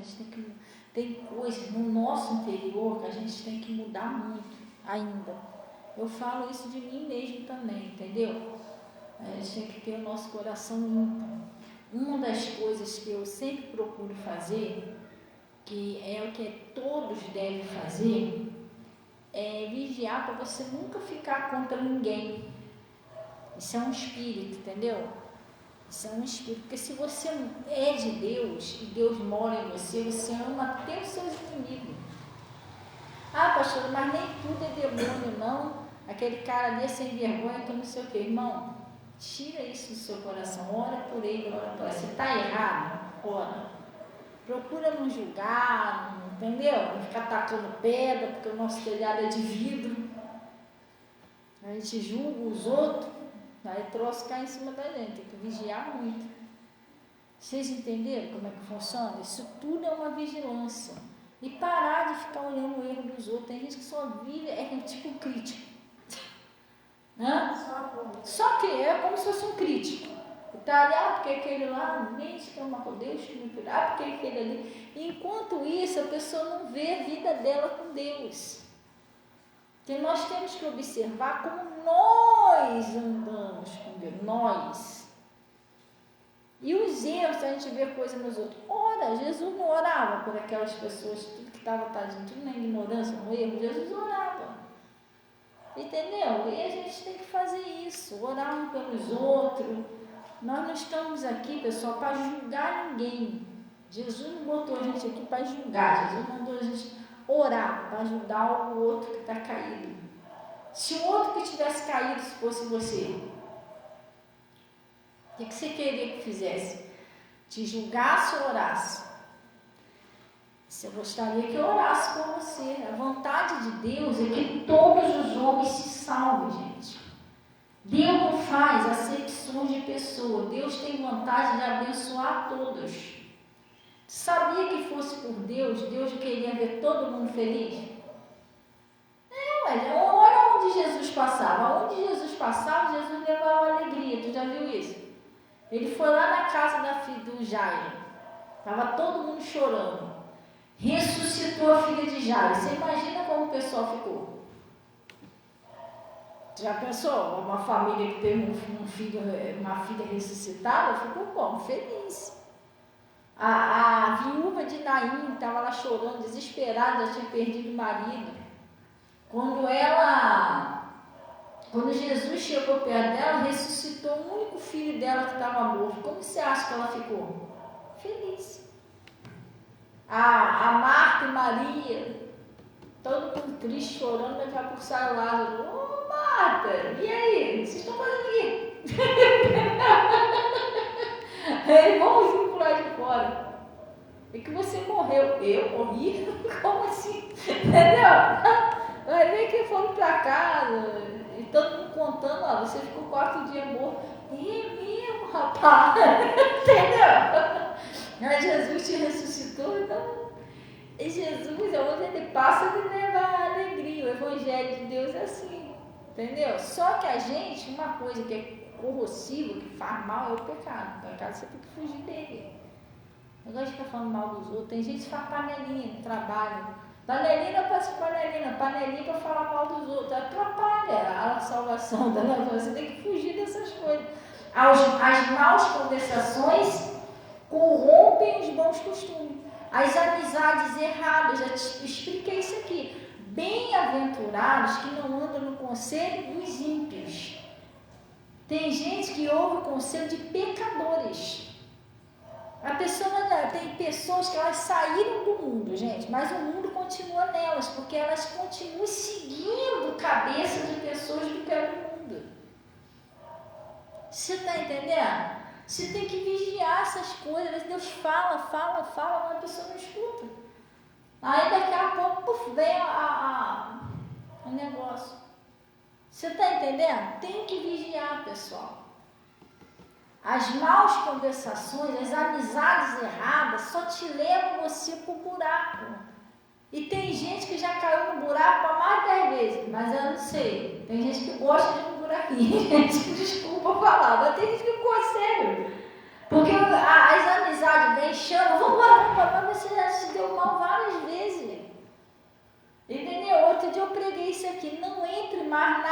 A gente tem coisas no nosso interior que a gente tem que mudar muito ainda. Eu falo isso de mim mesmo também, entendeu? A gente tem que ter o nosso coração limpo. Uma das coisas que eu sempre procuro fazer, que é o que todos devem fazer, é vigiar para você nunca ficar contra ninguém. Isso é um espírito, entendeu? Isso é um espírito, porque se você é de Deus e Deus mora em você, você ama até os seus inimigos. Ah, pastor, mas nem tudo é demônio, não. Aquele cara ali é sem vergonha, que não sei o que. Irmão, tira isso do seu coração, ora por ele, ora por ele. Se está errado, ora. Procura não julgar, entendeu? Não ficar tacando pedra, porque o nosso telhado é de vidro. A gente julga os outros, aí o troço cai em cima da gente, tem que vigiar muito. Vocês entenderam como é que funciona? Isso tudo é uma vigilância. E parar de ficar olhando o erro dos outros. Tem gente que só vive, é tipo crítico. Hã? Só que é como se fosse um crítico. Está ali, porque aquele lá, ninguém se ama com Deus, porque aquele ali. Enquanto isso, a pessoa não vê a vida dela com Deus. Então nós temos que observar como nós andamos com Deus, nós. E os erros, a gente vê coisa nos outros. Ora, Jesus não orava por aquelas pessoas, tudo que estava tadinho, tudo na ignorância, no erro, Jesus orava. Entendeu? E a gente tem que fazer isso, orar um pelos outros. Nós não estamos aqui, pessoal, para julgar ninguém. Jesus não botou a gente aqui para julgar, Jesus mandou a gente orar, para ajudar o outro que está caído. Se o outro que tivesse caído, se fosse você, o que você queria que fizesse? Te julgasse ou orasse? Você gostaria que eu orasse por você. A vontade de Deus é que todos os homens se salvem, gente. Deus não faz acepções de pessoa. Deus tem vontade de abençoar todos. Sabia que fosse por Deus, Deus queria ver todo mundo feliz? Olha onde Jesus passava. Onde Jesus passava, Jesus levava alegria. Tu já viu isso? Ele foi lá na casa da filha do Jairo. Estava todo mundo chorando. Ressuscitou a filha de Jairo. Você imagina como o pessoal ficou? Já pensou? Uma família que teve um filho, uma filha ressuscitada, ficou como? Feliz. A viúva de Naim estava lá chorando, desesperada, já tinha perdido o marido. Quando Jesus chegou perto dela, ressuscitou o único filho dela que estava morto. Como você acha que ela ficou? Feliz. A Marta e Maria, todo mundo triste, chorando, daqui a pouco sai Lázaro. Ô Marta, e aí? Vocês estão fazendo aqui? É irmãozinho por lá de fora. E que você morreu. Eu morri? Como assim? Entendeu? Aí vem que foram para casa, e todo mundo contando, ó, você ficou 4 dias morto. É mesmo, rapaz. Entendeu? Mas Jesus te ressuscitou, então. E Jesus, onde ele passa, ele leva a alegria. O Evangelho de Deus é assim. Entendeu? Só que a gente, uma coisa que é corrosiva, que faz mal, é o pecado. O pecado você tem que fugir dele. Eu gosto de ficar falando mal dos outros. Tem gente que faz panelinha no trabalho. Panelinha para panelinha para falar mal dos outros. Atrapalha a salvação da nação. Você tem que fugir dessas coisas. As maus conversações corrompem os bons costumes. As amizades erradas, já te expliquei isso aqui. Bem-aventurados que não andam no conselho dos ímpios. Tem gente que ouve o conselho de pecadores. Tem pessoas que elas saíram do mundo, gente, mas o mundo continua nelas, porque elas continuam seguindo cabeça de pessoas do que é do mundo. Você está entendendo? Você tem que vigiar essas coisas. Deus fala, mas a pessoa não escuta. Aí daqui a pouco vem o negócio. Você está entendendo? Tem que vigiar, pessoal. As maus conversações, as amizades erradas só te levam você para o buraco. E tem gente que já caiu no buraco para mais 10 vezes, mas eu não sei. Tem gente que gosta de um buraquinho, gente que desculpa falar, mas tem gente que ficou sério. Porque as amizades vêm, chamam, vamos embora, mas você preguei isso aqui, não entre mais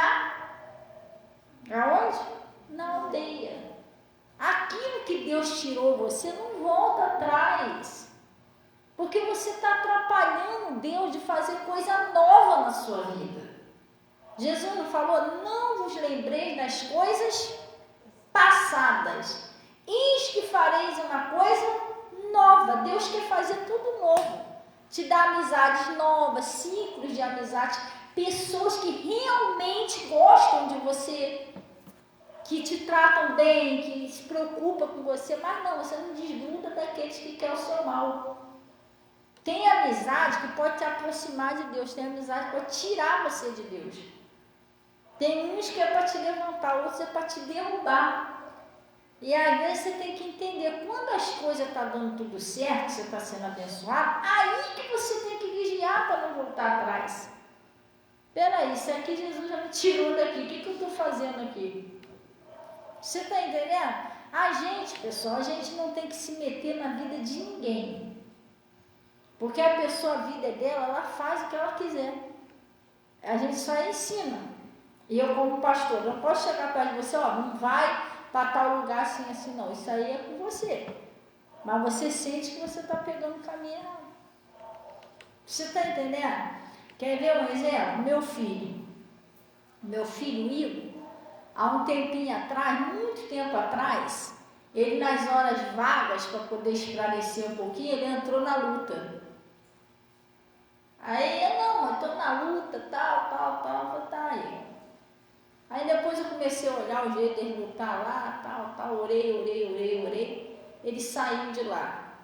aonde? Na aldeia. Aquilo que Deus tirou você, não volta atrás. Porque você está atrapalhando Deus de fazer coisa nova na sua vida. Jesus não falou, não vos lembreis das coisas passadas. Eis que fareis uma coisa nova. Deus quer fazer tudo novo. Te dá amizades novas, ciclos de amizade, pessoas que realmente gostam de você, que te tratam bem, que se preocupam com você, mas não, você não desgruda daqueles que querem o seu mal. Tem amizade que pode te aproximar de Deus, tem amizade que pode tirar você de Deus. Tem uns que é para te levantar, outros é para te derrubar. E às vezes você tem que entender, quando as coisas estão dando tudo certo, você está sendo abençoado, aí que você tem que vigiar para não voltar atrás. Peraí, isso aqui Jesus já me tirou daqui, o que eu estou fazendo aqui? Você está entendendo? A gente, pessoal, a gente não tem que se meter na vida de ninguém. Porque a pessoa, a vida é dela, ela faz o que ela quiser. A gente só ensina. E eu, como pastor, não posso chegar perto de você, não vai para tal lugar assim, assim, não. Isso aí é com você. Mas você sente que você está pegando o caminho errado. Você está entendendo? Quer ver um exemplo? Meu filho Igor, há um tempinho atrás, muito tempo atrás, ele nas horas vagas, para poder esclarecer um pouquinho, ele entrou na luta. Aí eu estou na luta, tal, tá aí. Aí depois eu comecei a olhar o jeito dele lutar lá, tal, orei. Ele saiu de lá.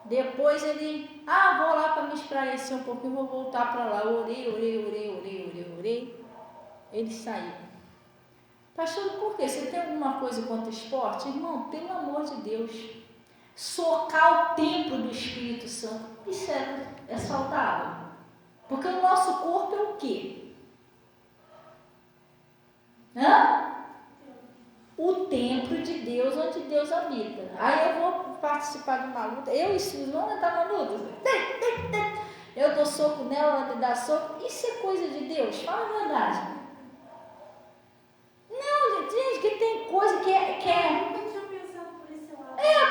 Depois ele, vou lá para me esclarecer um pouquinho, vou voltar para lá. Orei. Ele saiu. Pastor, por quê? Você tem alguma coisa contra esporte? Irmão, pelo amor de Deus. Socar o templo do Espírito Santo, isso é saudável. Porque o nosso corpo é o quê? O templo de Deus, onde Deus habita. Aí eu vou participar de uma luta. Eu e Suzana estamos na luta. Eu dou soco nela, ela me dá soco. Isso é coisa de Deus? Fala a verdade. Não, gente, que tem coisa que é.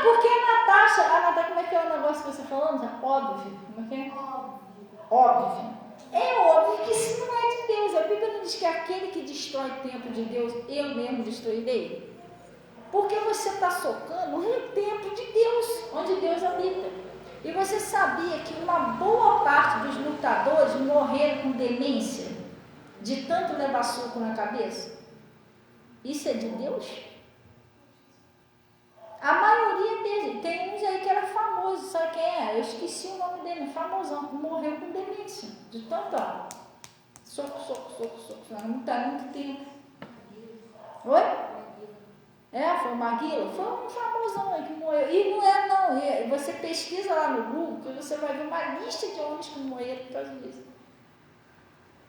Porque a Natasha, como é que é o negócio que você falou? Óbvio. Como é que é? Óbvio. É óbvio que isso não é de Deus. A Bíblia não diz que aquele que destrói o templo de Deus, eu mesmo destruirei. Porque você está socando um templo de Deus, onde Deus habita. E você sabia que uma boa parte dos lutadores morreram com demência, de tanto levar soco na cabeça? Isso é de Deus? A maioria deles, tem uns aí que era famoso, sabe quem é? Eu esqueci o nome dele, famosão, que morreu com demência, de tanto, soco, não está muito tempo. Oi? Foi o Maguila? Foi um famosão aí que morreu. E não é não, você pesquisa lá no Google, que você vai ver uma lista de homens que morreram por causa disso.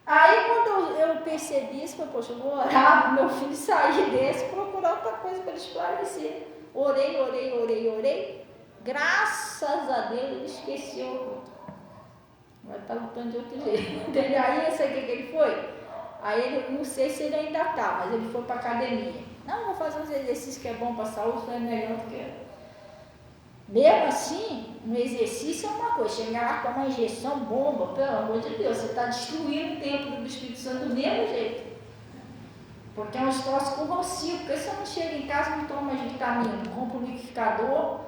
Aí quando eu percebi isso, eu vou orar para meu filho sair desse, procurar outra coisa para ele esclarecer. Orei. Graças a Deus ele esqueceu. Vai estar lutando de outro jeito. Entendeu? Aí eu sei o que ele foi. Aí ele, não sei se ele ainda está, mas ele foi para a academia. Não, vou fazer uns exercícios que é bom para a saúde, não é melhor do que. Mesmo assim, um exercício é uma coisa. Chegar lá com uma injeção, bomba, pelo amor de Deus, você está destruindo o templo do Espírito Santo do mesmo jeito. Porque é um troço corrosivo. Porque você não chega em casa e não toma mais vitamina, compra um liquidificador,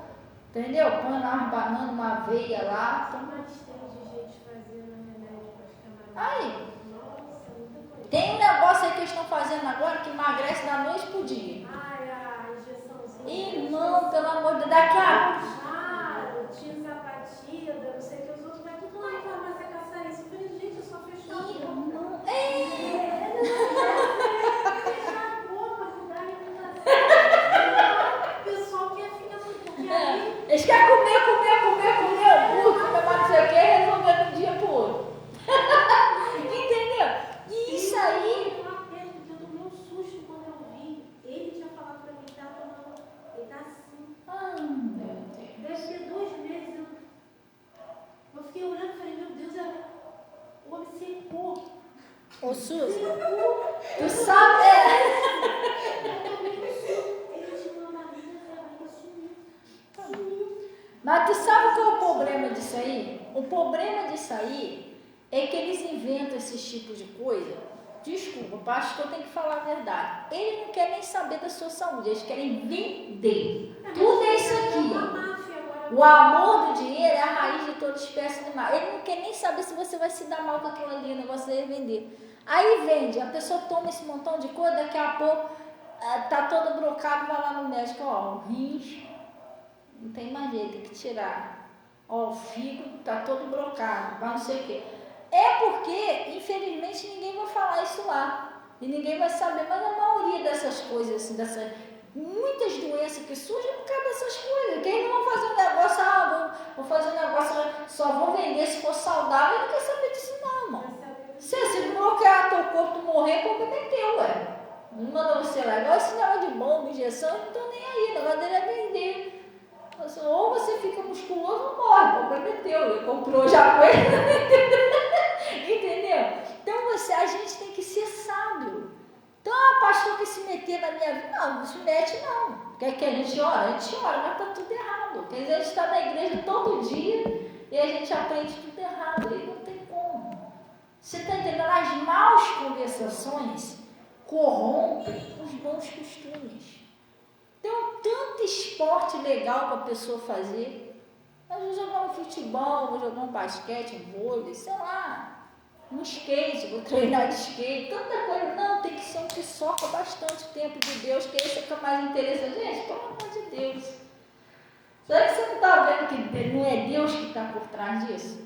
entendeu? Põe lá umas bananas, uma aveia lá. Toma. Aí. Tem um negócio aí que eles estão fazendo agora que emagrece da noite pro dia. A injeçãozinha. Irmão, pelo amor de Deus, daqui a. Tinha sapatilha, não sei o que, os outros vai tudo lá em farmácia caçar isso. Eu falei, gente, eu só fecho a boca. Fechar a boca, mudar a alimentação. O pessoal quer ficar porque aí. Eles querem comer, comer mais não sei o que, resolver de um dia pro outro. Entendeu? E isso aí. Eu tomei um susto quando eu vi. Ele tinha falado pra mim que ele tá assim. Meu Deus. Ô Suzy, tu sabe, mas tu sabe qual é o problema disso aí? O problema disso aí é que eles inventam esses tipos de coisa. Desculpa, o pastor tem que falar a verdade. Ele não quer nem saber da sua saúde, eles querem vender. Tudo é isso aqui. O amor do dinheiro é a raiz de toda espécie de mal. Ele não quer nem saber se você vai se dar mal com aquilo ali, o negócio dele é vender. Aí vende, a pessoa toma esse montão de coisa, daqui a pouco tá todo brocado, vai lá no médico, ó, o rins, não tem mais jeito, tem que tirar. Ó, o fígado tá todo brocado, vai não sei o quê. É porque, infelizmente, ninguém vai falar isso lá. E ninguém vai saber, mas a maioria dessas coisas, assim, muitas doenças que surgem por causa dessas coisas. Que eles não vão fazer um negócio, vou fazer um negócio, só vou vender se for saudável, ele não quer saber disso não, irmão. Se bloquear teu corpo, tu morrer, comprometeu, ué. Não mandou você lá. Igual esse negócio de bomba, injeção, eu não tô nem aí, o negócio dele é vender. Ou você fica musculoso ou morre, comprometeu. Ele comprou já com ele. Entendeu? Então a gente tem que ser sábio. Então, pastor que se meter na minha vida, não se mete não. Quer que a gente ora? A gente ora, mas está tudo errado. Quer dizer, a gente está na igreja todo dia e a gente aprende tudo errado. Aí não tem como. Você está entendendo? As más conversações corrompem os bons costumes. Tem tanto esporte legal para a pessoa fazer. Eu vou jogar um futebol, vou jogar um basquete, um vôlei, sei lá, um skate, vou treinar de skate, tanta coisa. Não, tem que ser um que soca bastante tempo de Deus, que esse é que é mais interessante. Gente, pelo amor de Deus. Será que você não está vendo que não é Deus que está por trás disso?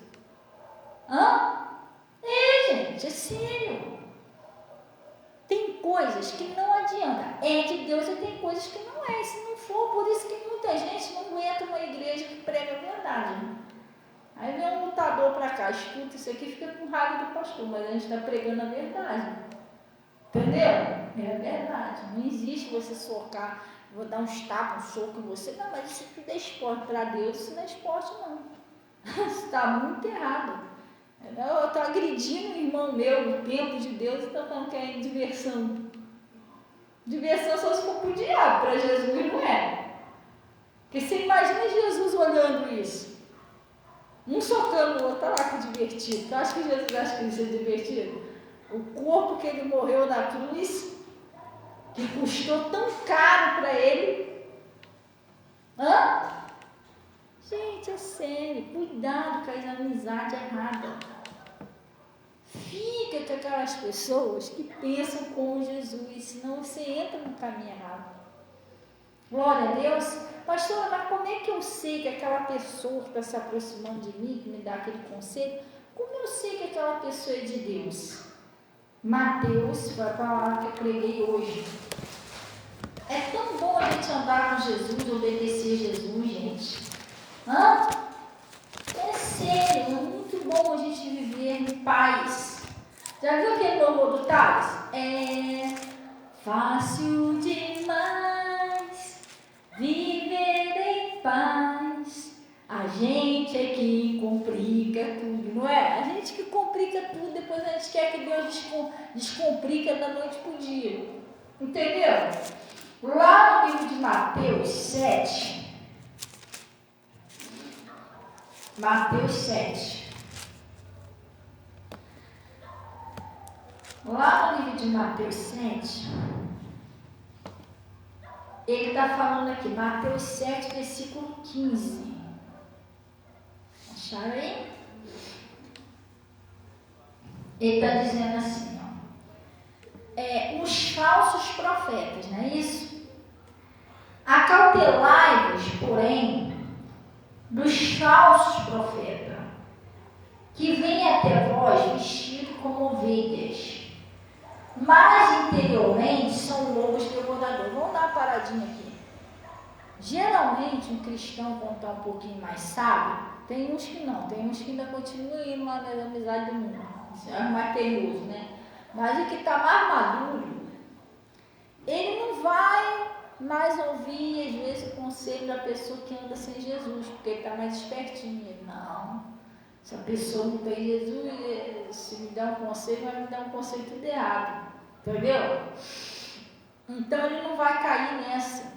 Gente, é sério. Tem coisas que não adianta. É de Deus e tem coisas que não é. Se não for, por isso que muita gente não aguenta uma igreja que prega a verdade. Aí vem um lutador para cá, escuta isso aqui, fica com raiva do pastor, mas a gente está pregando a verdade. Entendeu? É a verdade. Não existe você socar, vou dar uns tapas, um soco em você. Não, mas isso tudo é esporte. Para Deus isso não é esporte, não. Isso está muito errado. Eu estou agredindo um irmão meu no templo de Deus e estou falando que é diversão. Diversão só se for para o diabo, para Jesus não é. Porque você imagina Jesus olhando isso. Um socando o outro, olha lá que divertido. Tu acha que Jesus acha que isso é divertido? O corpo que ele morreu na cruz, que custou tão caro para ele. Gente, é sério, cuidado com as amizades erradas. Fica com aquelas pessoas que pensam como Jesus, senão você entra no caminho errado. Glória a Deus. Pastora, mas como é que eu sei que aquela pessoa que está se aproximando de mim, que me dá aquele conselho, como eu sei que aquela pessoa é de Deus? Mateus, foi a palavra que eu preguei hoje. É tão bom a gente andar com Jesus, obedecer Jesus, gente. É sério, é muito bom a gente viver em paz. Já viu aquele louvor do Thales? É fácil demais viver em paz. A gente é que complica tudo, não é? A gente que complica tudo, depois a gente quer que Deus descomplica da noite para o dia. Entendeu? Lá no livro de Mateus 7. Mateus 7. Lá no livro de Mateus 7, ele está falando aqui, Mateus 7, versículo 15. Acharam aí? Ele está dizendo assim, os falsos profetas, não é isso? Acautelai-vos, porém, dos falsos profetas, que vêm até vós vestidos como ovelhas, mas interiormente são lobos devoradores. Vamos dar uma paradinha aqui. Geralmente um cristão, quando está um pouquinho mais sábio, tem uns que não, tem uns que ainda continuam indo lá na amizade do mundo, é mais teimoso, né? Mas o que está mais maduro, ele não vai mais ouvir às vezes o conselho da pessoa que anda sem Jesus, porque ele está mais espertinho. Ele, não, Se a pessoa não tem Jesus, se me der um conselho, vai me dar um conselho tudo errado. Entendeu? Então ele não vai cair nessa.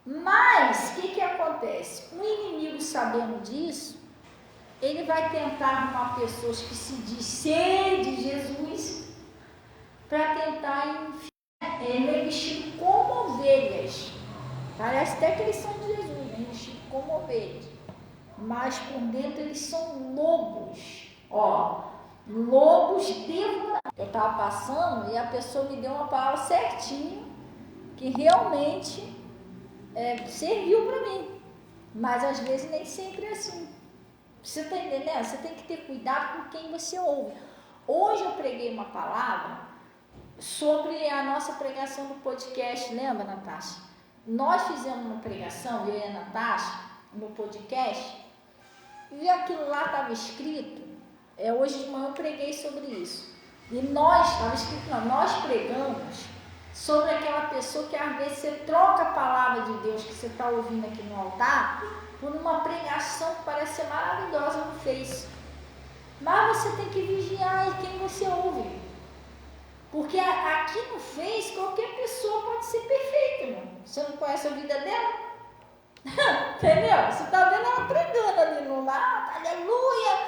Mas, o que acontece? O inimigo, sabendo disso, ele vai tentar arrumar pessoas que se diz ser de Jesus para tentar enfiar ele vestido como ovelhas. Parece até que eles são de Jesus, né? Vestido como ovelhas. Mas por dentro eles são lobos. Ó, lobos devoradores. Eu estava passando e a pessoa me deu uma palavra certinho que realmente serviu para mim. Mas às vezes nem sempre é assim. Você está entendendo? Você tem que ter cuidado com quem você ouve. Hoje eu preguei uma palavra sobre a nossa pregação no podcast, lembra, Natasha? Nós fizemos uma pregação, eu e a Natasha, no podcast, e aquilo lá estava escrito, hoje de manhã eu preguei sobre isso. E estava escrito não, nós pregamos sobre aquela pessoa que às vezes você troca a palavra de Deus que você está ouvindo aqui no altar por uma pregação que parece ser maravilhosa no Face. Mas você tem que vigiar quem você ouve. Porque aqui no Face, qualquer pessoa pode ser perfeita, irmão. Você não conhece a vida dela? Entendeu? Você está vendo ela pregando ali no lado, aleluia,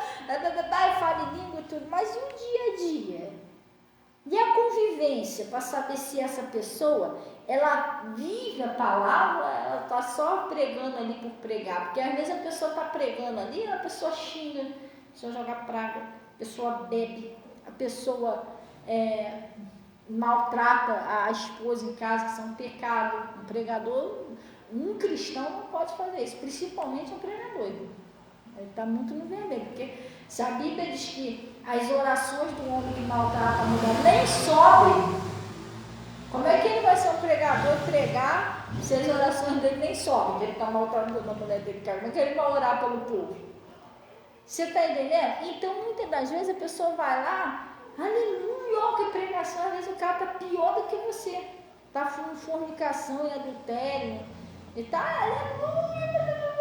fala em língua e tudo. Mas e o dia a dia? E a convivência, para saber se essa pessoa, ela vive a palavra, ela está só pregando ali por pregar. Porque às vezes a pessoa está pregando ali, a pessoa xinga, a pessoa joga praga, a pessoa bebe, a pessoa maltrata a esposa em casa, que isso é um pecado. Um pregador, um cristão não pode fazer isso, principalmente um pregador. Ele está muito no vermelho, porque se a Bíblia diz que as orações do homem que maltrata a mulher nem sobem, como é que ele vai ser um pregador e pregar se as orações dele nem sobem, que ele está maltratando a mulher dele? Como é que ele vai orar pelo povo? Você está entendendo? Então, muitas das vezes a pessoa vai lá, aleluia, que pregação, às vezes o cara está pior do que você, está em fornicação e adultério, ele está, aleluia,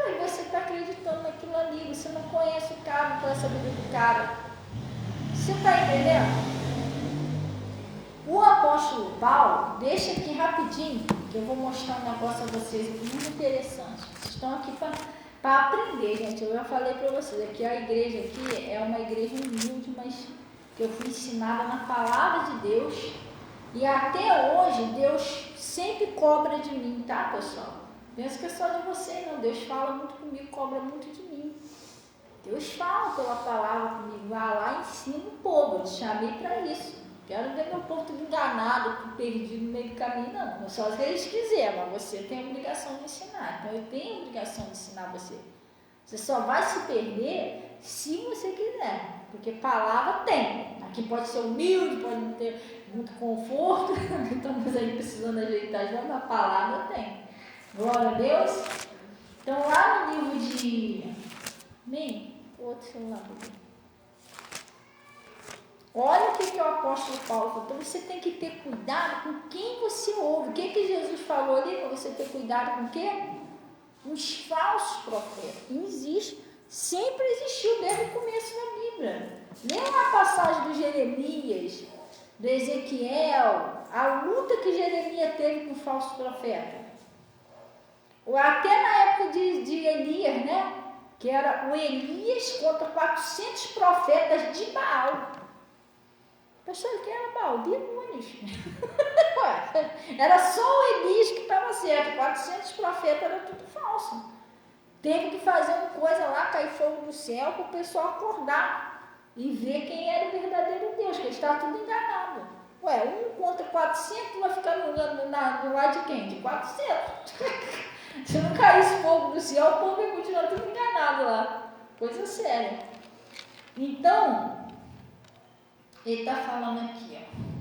e você está acreditando naquilo ali, você não conhece o cara, não conhece a vida do cara. Você está entendendo? O apóstolo Paulo, deixa aqui rapidinho, que eu vou mostrar um negócio a vocês muito interessante. Vocês estão aqui para aprender, gente. Eu já falei para vocês, aqui a igreja aqui é uma igreja humilde, mas que eu fui ensinada na palavra de Deus. E até hoje, Deus sempre cobra de mim, tá, pessoal? Penso que é só de você, não. Deus fala muito comigo, cobra muito de mim. Deus fala pela palavra comigo. Vai lá e ensina o povo. Eu te chamei para isso. Quero ver meu povo tudo enganado, perdido no meio do caminho, não. Só se eles quiserem, mas você tem a obrigação de ensinar. Então eu tenho a obrigação de ensinar você. Você só vai se perder se você quiser. Porque palavra tem. Aqui pode ser humilde, pode não ter muito conforto. Estamos aí precisando ajeitar, mas a palavra tem. Glória a Deus. Então lá no livro de... outro celular. Olha o que o apóstolo Paulo falou. Então você tem que ter cuidado com quem você ouve. O que Jesus falou ali para você ter cuidado com o quê? Os falsos profetas. Existe, sempre existiu desde o começo da Bíblia. Lembra a passagem do Jeremias, do Ezequiel, a luta que Jeremias teve com o falso profeta. Até na época de Elias, né? Que era o Elias contra 400 profetas de Baal. Pessoal, que era Baal? Demônios. Era só o Elias que estava certo. 400 profetas era tudo falso. Teve que fazer uma coisa lá, cair fogo do céu, para o pessoal acordar e ver quem era o verdadeiro Deus, que eles estavam tudo enganados. Um contra 400 vai ficar no lado de quem? De 400. Se não caísse fogo do céu, o povo ia continuar tudo enganado lá. Coisa séria. Então, ele está falando aqui, ó.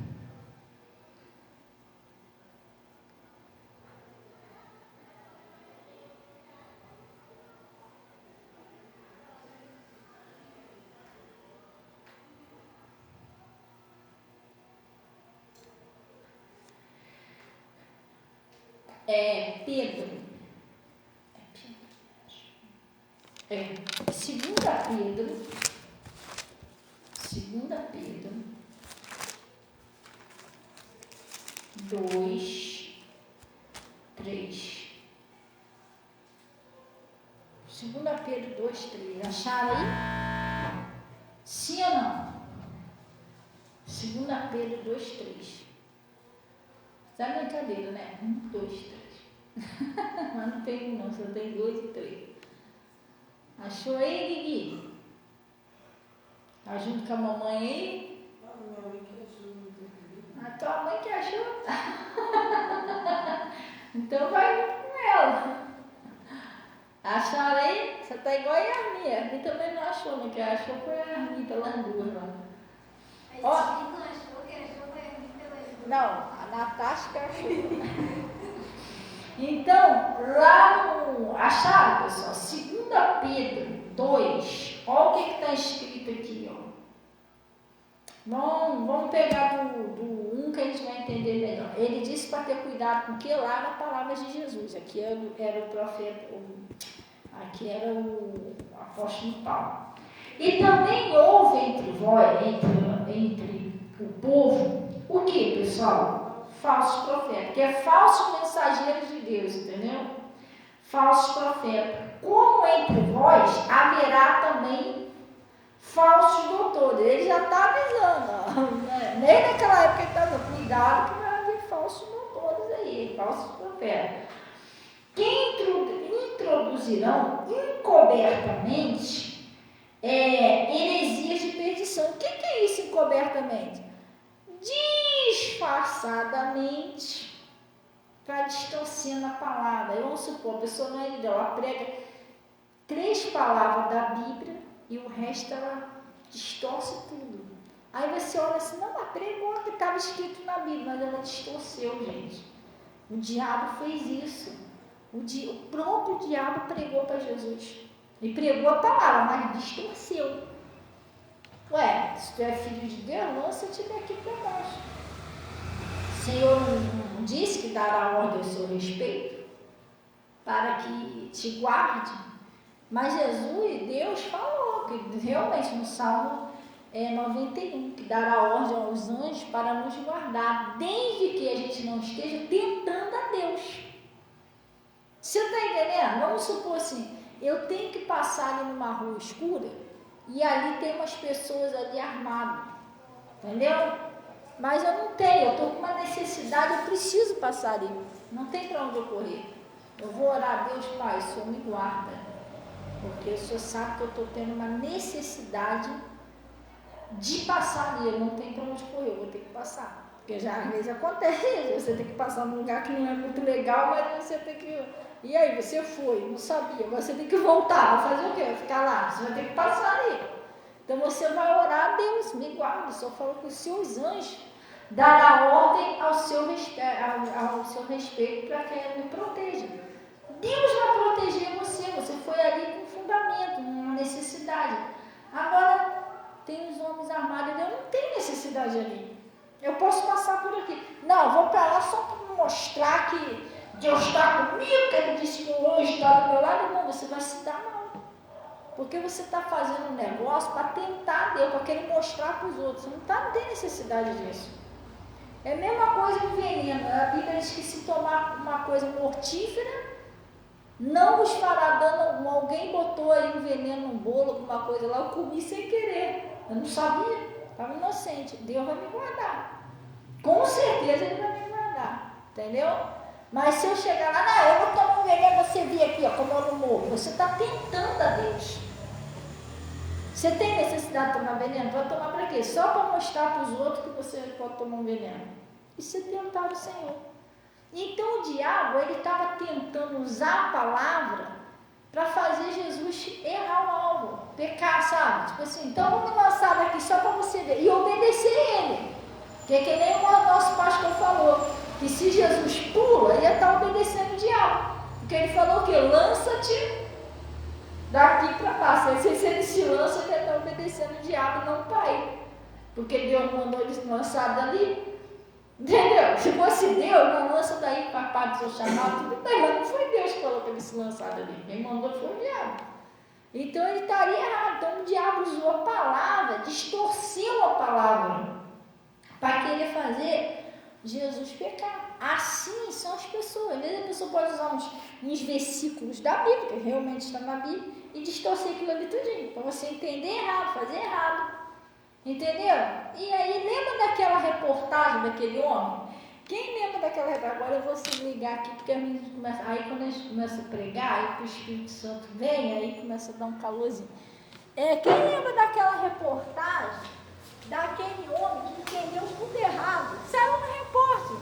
Pedro. 2 Pedro 2, 3. 2 Pedro 2, 3. Acharam aí? Sim ou não? 2 Pedro 2, 3. Tá brincadeira, né? 1, 2, 3. Mas não tem 1 não, só tem 2 e 3. Achou aí, Guigui? Tá junto com a mamãe aí? A tua mãe que achou? Então vai junto com ela. Acharam aí? Você tá igual a Yarni. A Yarni também não achou, né? Quem achou foi a Yarni pelas duas lá. Ó, não achou, quem achou foi a Yarni pelas duas. não, a Natasha que achou. Então, lá no. Acharam, pessoal? 2 Pedro 2. Olha o que está escrito aqui, ó. Vamos pegar do 1 que a gente vai entender melhor. Ele disse para ter cuidado com o que lá na palavra de Jesus. Aqui era o profeta, aqui era o apóstolo Paulo. E também houve entre vós, entre o povo, o que, pessoal? Falsos profetas, que é falsos mensageiros de Deus, entendeu? Falsos profetas. Como entre vós haverá também falsos doutores. Ele já está avisando, né? Nem naquela época ele está dando cuidado que vai haver falsos doutores aí, falsos profetas. Que introduzirão encobertamente heresias de perdição. O que é isso encobertamente? Disfarçadamente, para distorcendo a palavra. Vamos supor, a pessoa não é de Deus, ela prega 3 palavras da Bíblia e o resto ela distorce tudo. Aí você olha assim, não, ela pregou o que estava escrito na Bíblia, mas ela distorceu, gente. O diabo fez isso. O próprio diabo pregou para Jesus. E pregou a palavra, mas distorceu. Ué, se tu é filho de Deus, lança-te daqui para baixo. O Senhor não disse que dará ordem ao seu respeito para que te guarde? Mas Jesus, Deus falou que realmente no Salmo 91, que dará ordem aos anjos para nos guardar, desde que a gente não esteja tentando a Deus. Você está entendendo? Vamos supor assim, eu tenho que passar ali numa rua escura e ali tem umas pessoas ali armadas, entendeu? Mas eu não tenho, eu estou com uma necessidade, eu preciso passar ali, não tem para onde eu correr. Eu vou orar a Deus, Pai, o Senhor me guarda, porque o Senhor sabe que eu estou tendo uma necessidade de passar ali, eu não tenho para onde correr, eu vou ter que passar. Porque já às vezes acontece, você tem que passar num lugar que não é muito legal, mas você tem que... E aí, você foi, não sabia, você tem que voltar, vai fazer o quê? Vai ficar lá, você vai ter que passar ali. Então você vai orar a Deus, me guarda, o Senhor falou que os seus anjos dará ordem ao seu respeito para que ele me proteja. Deus vai proteger você, você foi ali com fundamento, uma necessidade. Agora, tem os homens armados, eu não tenho necessidade ali. Eu posso passar por aqui. Não, eu vou para lá só para mostrar que Deus está comigo, que ele disse que o anjo está do meu lado. Não, você vai se dar mal. Porque você está fazendo um negócio para tentar Deus, para querer mostrar para os outros. Você não tem necessidade disso. É a mesma coisa do veneno. A Bíblia diz que se tomar uma coisa mortífera, não vos fará dano algum. Alguém botou aí um veneno num bolo, alguma coisa lá, eu comi sem querer. Eu não sabia, estava inocente. Deus vai me guardar. Com certeza Ele vai me guardar. Entendeu? Mas se eu chegar lá, não, eu vou tomar um veneno, você vir aqui, ó, como eu não morro. Você está tentando a Deus. Você tem necessidade de tomar veneno? Vai tomar para quê? Só para mostrar para os outros que você pode tomar um veneno. Isso é tentar o Senhor. Então o diabo, ele estava tentando usar a palavra para fazer Jesus errar o alvo, pecar, sabe? Tipo assim, então vamos lançar daqui só para você ver. E obedecer ele. Que é que nem o nosso pastor falou, que se Jesus pula, ele ia estar obedecendo o diabo. Porque ele falou que lança-te daqui para baixo. Se ele se lança, ele ia estar obedecendo o diabo, não o Pai. Porque Deus mandou ele lançar dali. Entendeu? Se fosse Deus, não lança daí para a parte do seu chamado, tudo bem, mas não foi Deus que falou para ele se lançar dali. Quem mandou foi o diabo. Então ele estaria errado. Então diabo usou a palavra, distorceu a palavra, para querer fazer Jesus pecar. Assim são as pessoas. Às vezes a pessoa pode usar uns versículos da Bíblia, que realmente está na Bíblia, e distorcer aquilo ali tudinho, para você entender errado, fazer errado. Entendeu? E aí, lembra daquela reportagem daquele homem? Quem lembra daquela reportagem? Agora eu vou se ligar aqui, porque a gente começa. Aí quando a gente começa a pregar, aí o Espírito Santo vem, aí começa a dar um calorzinho. Quem lembra daquela reportagem daquele homem que entendeu tudo errado? Saiu no repórter.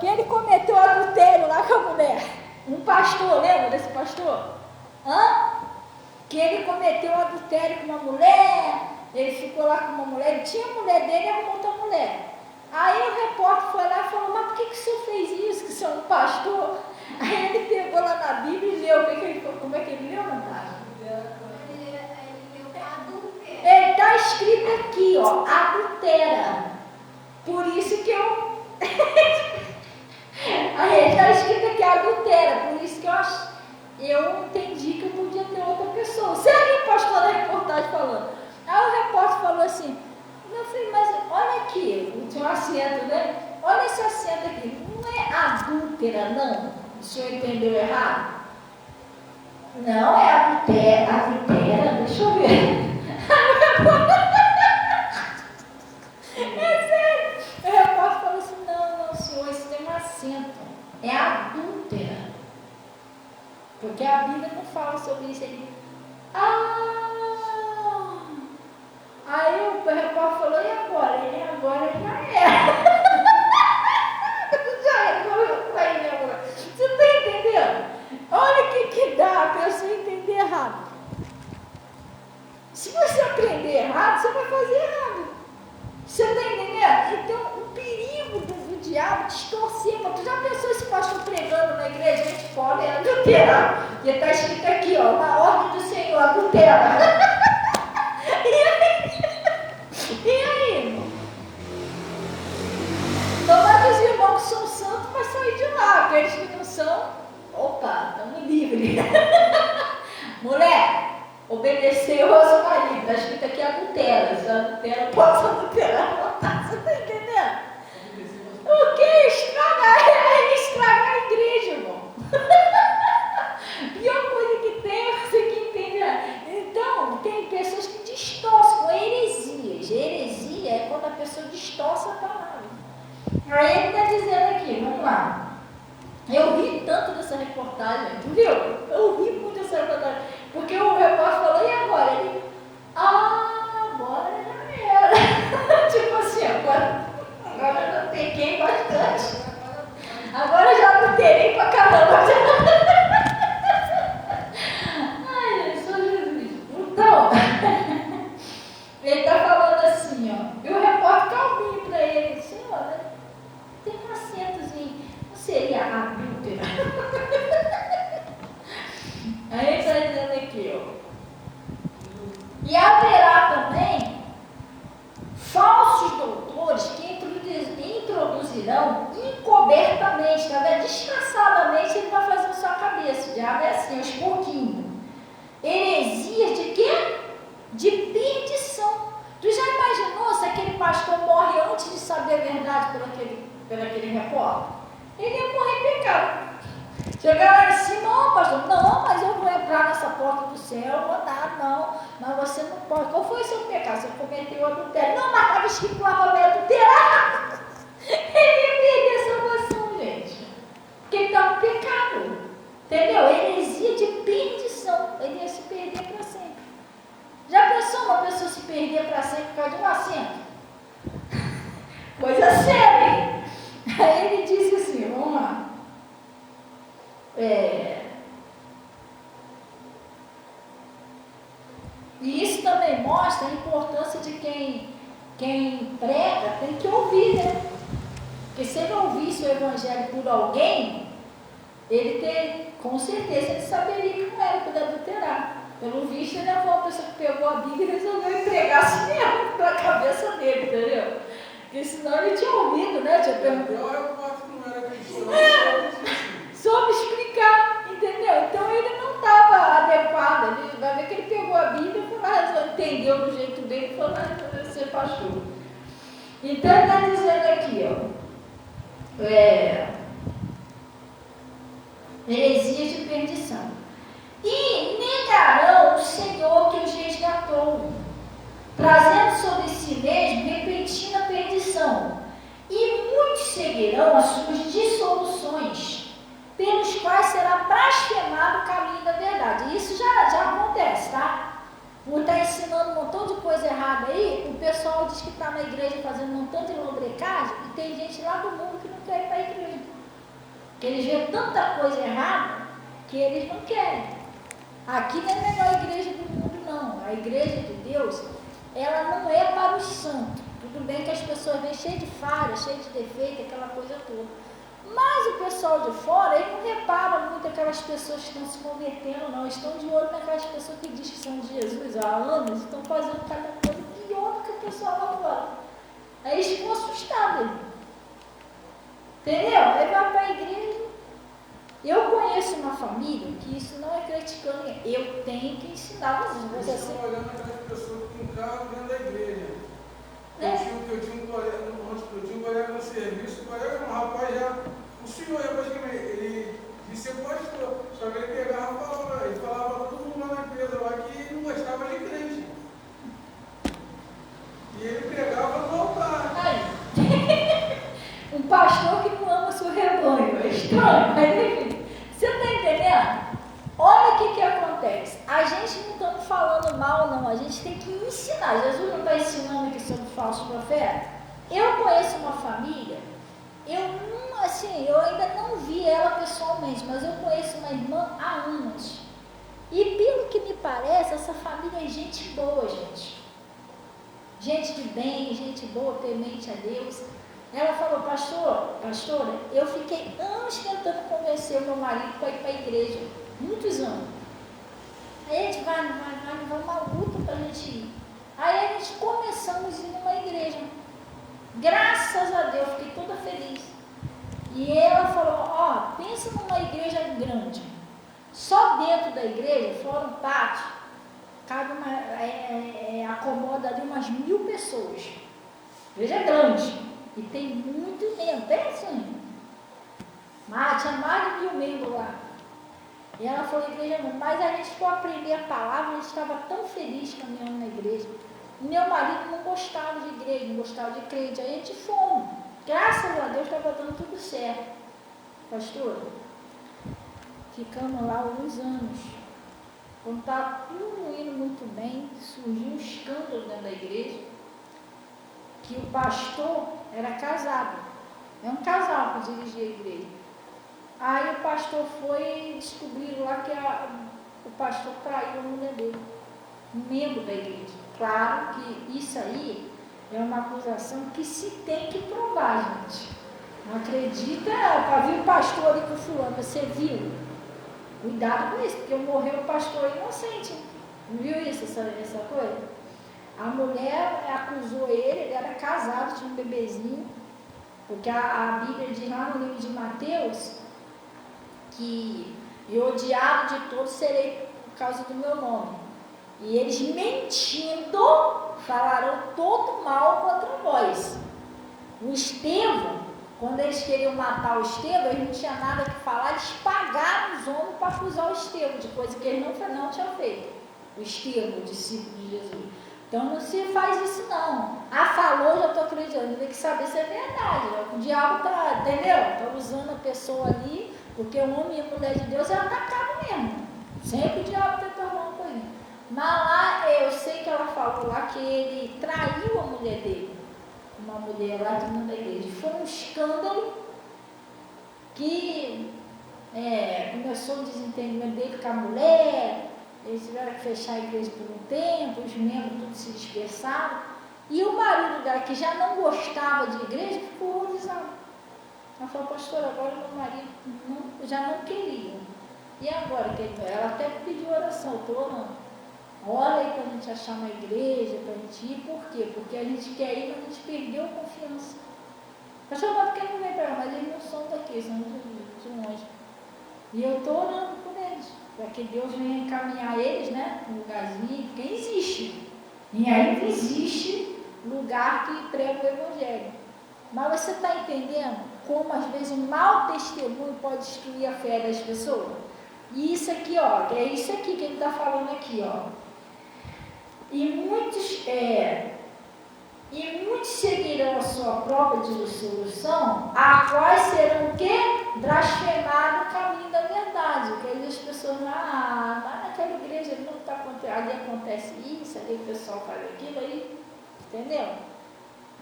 Que ele cometeu adultério lá com a mulher. Um pastor, lembra desse pastor? Que ele cometeu adultério com uma mulher. Ele ficou lá com uma mulher, ele tinha a mulher dele e arrumou outra mulher. Aí o repórter foi lá e falou, mas por que o senhor fez isso, que o senhor é um pastor? Aí ele pegou lá na Bíblia e leu, como é que ele leu, Natália? Ele leu adultério. Ele está escrito aqui, ó, adultera. Por isso que eu... Aí está escrito aqui, adultera, por isso que eu entendi que eu podia ter outra pessoa. Você viu o pastor da reportagem falando? Aí o repórter falou assim, meu filho, mas olha aqui, tinha um assento, né? Olha esse assento aqui, não é adúltera, não? O senhor entendeu errado? Não, é adultera, deixa eu ver. É sério. O repórter falou assim, não, senhor, isso tem um assento, é adúltera. Porque a Bíblia não fala sobre isso. Ele, aí o repórter falou, e agora? Ele agora já era. Já era. Você está entendendo? Olha o que dá a pessoa entender errado. Se você aprender errado, você vai fazer errado. Você está entendendo? Então, o perigo do diabo distorcer. Tu já pensou esse pastor pregando na igreja? Gente, pode adulterar. E está escrito aqui, ó, na ordem do Senhor, adultera. E aí, irmão? Tomara que os irmãos que são santos vão sair de lá. Aqueles que não são, opa, estamos livres. Mulher, obedeceu ao marido. Está escrito aqui adultera. Se adultera, pode adulterar. Você está entendendo? O que? Estragar a igreja, irmão. Pior coisa que tem é você que entender. Então, tem pessoas que distorcem heresias. Heresia é quando a pessoa distorce a palavra. Aí ele está dizendo aqui, vamos lá. Eu ri tanto dessa reportagem, tu viu? Eu ri muito dessa reportagem. Porque o repórter falou, e agora? Ele, agora já era. Tipo assim, agora eu já peguei bastante. Agora eu já não terei pra caramba. Ai, eu sou Jesus. Então, ele está falando assim, ó. E o repórter calminho para ele, senhor, tem um assentozinho, não seria adúltera? Aí ele está dizendo aqui, ó. E haverá também falsos doutores que introduzirão encobertamente, tá vendo? Disfarçadamente ele vai fazendo sua cabeça. O diabo é assim, aos pouquinhos. Heresias de quê? De perdição. Tu já imaginou se aquele pastor morre antes de saber a verdade por aquele repórter? Ele ia morrer em pecado. Chegar lá em cima, pastor, não, mas eu vou entrar nessa porta do céu, eu vou dar, não, mas você não pode. Qual foi o seu pecado? Você cometeu adultério. Não, mas estava escrito lá para me adulterar. Ele ia perder a salvação, gente. Porque ele estava no pecado. Entendeu? Heresia de perdição. Ele ia se perder para sempre. Já pensou uma pessoa se perder para sempre por causa de um assento? Coisa séria. Aí ele disse assim, vamos lá. E isso também mostra a importância de quem prega, tem que ouvir, né? Porque se ele ouvisse o evangelho por alguém, com certeza ele saberia que não era para adulterar. Pelo visto, ele foi uma pessoa que pegou a Bíblia e resolveu entregar assim mesmo para a cabeça dele, entendeu? Porque senão ele tinha ouvido, né? Tinha perguntado. Soube explicar, entendeu? Então ele não estava adequado. Ele vai ver que ele pegou a Bíblia e entendeu entendeu do jeito dele e falou, vai ser pastor. Então ele está dizendo aqui, ó, heresias de perdição. E negarão o Senhor que os resgatou, trazendo sobre si mesmo repentina perdição. E muitos seguirão as suas dissoluções, pelos quais será blasfemado o caminho da verdade. Isso já acontece, tá? Por estar ensinando um montão de coisa errada aí, o pessoal diz que está na igreja fazendo um montão de lobrecagem e tem gente lá do mundo que não quer ir para a igreja. Porque eles veem tanta coisa errada que eles não querem. Aqui não é a melhor igreja do mundo, não. A igreja de Deus, ela não é para os santos. Tudo bem que as pessoas vêm cheias de falhas, cheias de defeito, aquela coisa toda. Mas o pessoal de fora, ele não repara muito aquelas pessoas que estão se convertendo, não. Estão de olho naquelas pessoas que dizem que são de Jesus há anos, estão fazendo cada coisa pior do que o pessoal lá fora. Aí eles ficam assustados. Entendeu? Aí vai para a igreja. Eu conheço uma família que isso não é criticando ninguém. Eu tenho que ensinar vocês. Vocês estão olhando aquelas pessoas que tem carro dentro da igreja. Eu tinha um colega no serviço, um rapaz já, o senhor, ele disse ser pastor, só que ele pegava e falava, ele falava para todo mundo lá na empresa lá que não gostava de crente. E ele pegava no altar. Um pastor que não ama o seu rebanho, é estranho, mas enfim, você está entendendo? Olha o que acontece. A gente não está falando mal, não. A gente tem que ensinar. Jesus não está ensinando aqui sobre falso profeta. Eu conheço uma família, eu ainda não vi ela pessoalmente, mas eu conheço uma irmã há anos. E pelo que me parece, essa família é gente boa, gente. Gente de bem, gente boa, temente a Deus. Ela falou, pastora, eu fiquei anos tentando convencer o meu marido para ir para a igreja. Muitos anos. Aí a gente vai uma luta para a gente ir. Aí a gente começamos a ir numa igreja. Graças a Deus, fiquei toda feliz. E ela falou, pensa numa igreja grande. Só dentro da igreja, fora um pátio, cabe acomoda ali umas 1000 pessoas. Igreja grande. E tem muito membro, bem assim. Mas tinha mais de 1000 membros lá. E ela falou, igreja não, mas a gente foi aprender a palavra, a gente estava tão feliz caminhando na igreja. Meu marido não gostava de igreja, não gostava de crente, aí a gente fomos. Graças a Deus estava dando tudo certo. Pastor, ficamos lá alguns anos. Quando estava tudo indo muito bem, surgiu um escândalo dentro da igreja, que o pastor era casado. É um casal que dirigia a igreja. Aí o pastor foi e descobriu lá que o pastor traiu a mulher dele, um membro da igreja. Claro que isso aí é uma acusação que se tem que provar, gente. Não acredita, para vir o pastor ali com o fulano, você viu? Cuidado com isso, porque morreu o pastor inocente. Não viu isso, essa coisa? A mulher acusou ele era casado, tinha um bebezinho, porque a Bíblia diz lá no livro de Mateus, que eu odiado de todos serei por causa do meu nome. E eles mentindo falarão todo mal contra vós. O Estevão, quando eles queriam matar o Estevão, eles não tinham nada que falar, eles pagaram os homens para acusar o Estevão de coisa que ele não tinha feito. O Estevão, o discípulo de Jesus. Então não se faz isso não. Falou, já estou acreditando, tem que saber se é verdade. O diabo está, entendeu? Está usando a pessoa ali. Porque o homem e a mulher de Deus é atacado mesmo. Sempre o diabo tenta alguma coisa. Mas lá, eu sei que ela falou lá que ele traiu a mulher dele. Uma mulher lá dentro da igreja. Foi um escândalo que começou o desentendimento dele com a mulher. Eles tiveram que fechar a igreja por um tempo, os membros todos se dispersaram. E o marido dela, que já não gostava de igreja, ficou horrorizado. Ela falou, pastor, agora meu marido já não queria. E agora? Ela até pediu oração, eu estou orando. Ora aí para a gente achar uma igreja, para a gente ir. Por quê? Porque a gente quer ir, mas a gente perdeu a confiança. Pastor, mas por que não vem para lá? Mas eles não são daqui, são de longe. E eu estou orando por eles, para que Deus venha encaminhar eles, né, no lugarzinho, porque existe. E ainda existe lugar que prega o Evangelho. Mas você está entendendo como às vezes um mau testemunho pode destruir a fé das pessoas? E isso aqui, ó, é isso aqui que ele está falando aqui, ó. E muitos seguirão a sua própria dissolução, a quais serão o quê? Blasfemado o caminho da verdade. Porque aí as pessoas vão, mas naquela igreja não está acontecendo, ali acontece isso, ali o pessoal faz aquilo, aí, entendeu?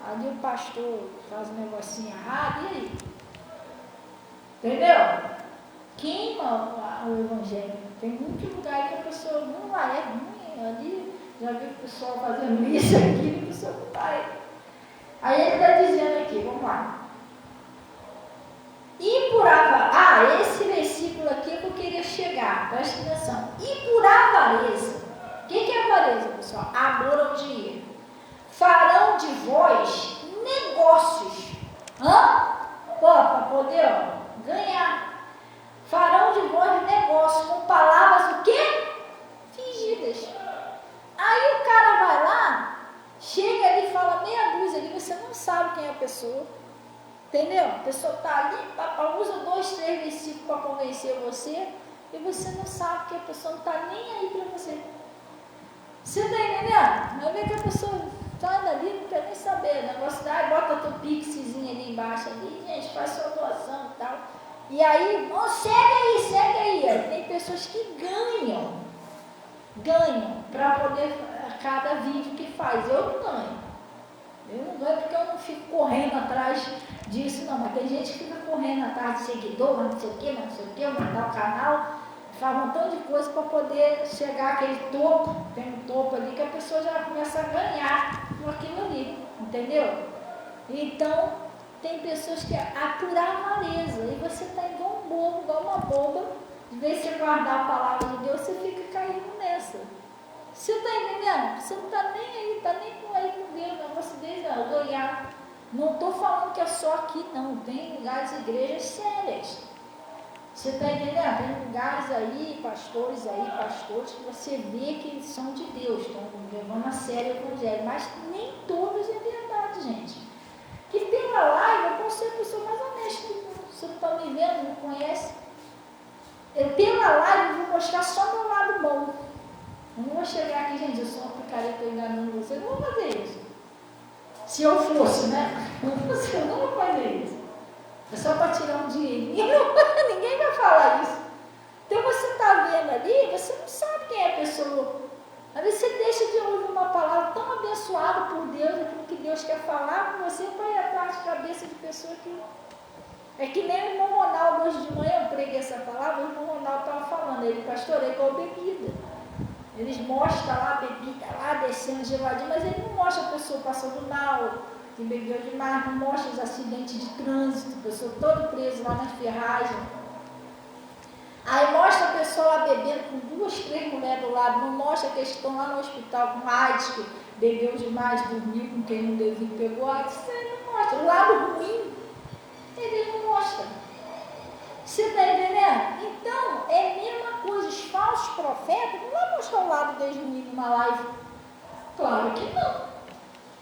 Ali o pastor faz um negocinho errado, e aí? Entendeu? Queima o evangelho. Tem muito lugar que a pessoa não vai, é ruim, ali já vi o pessoal fazendo isso aqui, o pessoal não vai. Aí ele está dizendo aqui, vamos lá. E por avareza, esse versículo aqui é que eu queria chegar, presta atenção. E por avareza, o que é avareza, pessoal? Amor ao dinheiro. Farão de vós negócios. Para poder ganhar. Farão de vós negócios com palavras o quê? Fingidas. Aí o cara vai lá, chega ali e fala meia dúzia ali, você não sabe quem é a pessoa. Entendeu? A pessoa está ali, usa 2, 3 versículos para convencer você, e você não sabe que a pessoa não está nem aí para você. Você está entendendo? Vai ver que a pessoa sai ali, não quer nem saber. O negócio da, bota teu pixezinho ali embaixo, ali, gente, faz sua doação e tal. E aí, segue aí. Aí tem pessoas que ganham para poder, cada vídeo que faz. Eu não ganho porque eu não fico correndo atrás disso, não. Mas tem gente que fica correndo atrás de seguidor, mas não sei o que, aumentar o canal, faz um montão de coisa para poder chegar àquele topo. Tem um topo ali que a pessoa já começa a ganhar com aquilo ali, entendeu? Então, tem pessoas que por avareza, e você está igual um bobo, igual uma boba, de vez em você guardar a palavra de Deus, você fica caindo nessa. Você está entendendo? Você não está nem aí, está nem aí com Deus, o negócio dele é ganhar. Não estou falando que é só aqui, não. Tem lugares, igrejas sérias. Você está entendendo? Tem lugares aí, pastores que você vê que são de Deus, estão levando a sério o evangelho, mas nem todos é verdade, gente. Que pela live eu posso ser a pessoa mais honesta do mundo. Você não está me vendo, não conhece? Pela live eu vou mostrar só o meu lado bom. Eu não vou chegar aqui, gente, eu sou uma picareta enganando você. Eu não vou fazer isso. Se eu fosse, né? Eu não vou fazer isso. É só para tirar um dinheirinho. Ninguém vai falar isso. Então você está vendo ali, você não sabe quem é a pessoa. Às vezes você deixa de ouvir uma palavra tão abençoada por Deus, aquilo que Deus quer falar com você, para ir atrás de cabeça de pessoa que... É que nem o irmão Ronaldo, hoje de manhã eu preguei essa palavra, o irmão Ronaldo estava falando, ele pastorei com a bebida. Eles mostram lá a bebida, lá descendo geladinho, mas ele não mostra a pessoa passando mal, que bebeu demais, não mostra os acidentes de trânsito, a pessoa toda presa lá nas ferragens. Aí mostra a pessoa lá bebendo com 2, 3 mulheres do lado, não mostra que eles estão lá no hospital com AIDS, que bebeu demais, dormiu com quem não devia, pegou AIDS, isso aí não mostra. O lado ruim, ele não mostra. Você está entendendo? Então, é a mesma coisa, os falsos profetas não vão mostrar o lado desde o início numa live. Claro que não.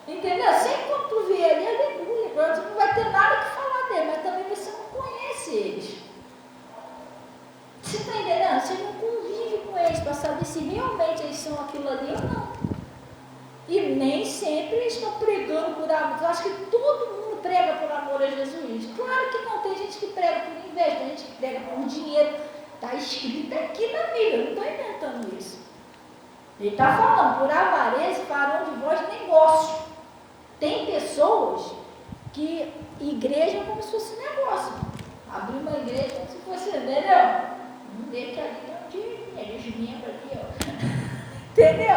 Entendeu? Sempre quando tu vê ali, aleluia, você não vai ter nada que falar dele, mas também você não conhece eles. Você está entendendo? Você não convive com eles para saber se realmente eles são aquilo ali ou não. E nem sempre eles estão pregando por amor. Eu acho que todo mundo prega por amor a Jesus. Claro que não, tem gente que prega por inveja, tem gente que prega por dinheiro. Está escrito aqui na Bíblia, eu não estou inventando isso. Ele está falando, por avareza farão de vós negócio. Tem pessoas que igreja é como se fosse negócio. Abrir uma igreja como se fosse, entendeu? Vamos ver que ali tem um dinheirinho, eles membros ali, ó. Entendeu?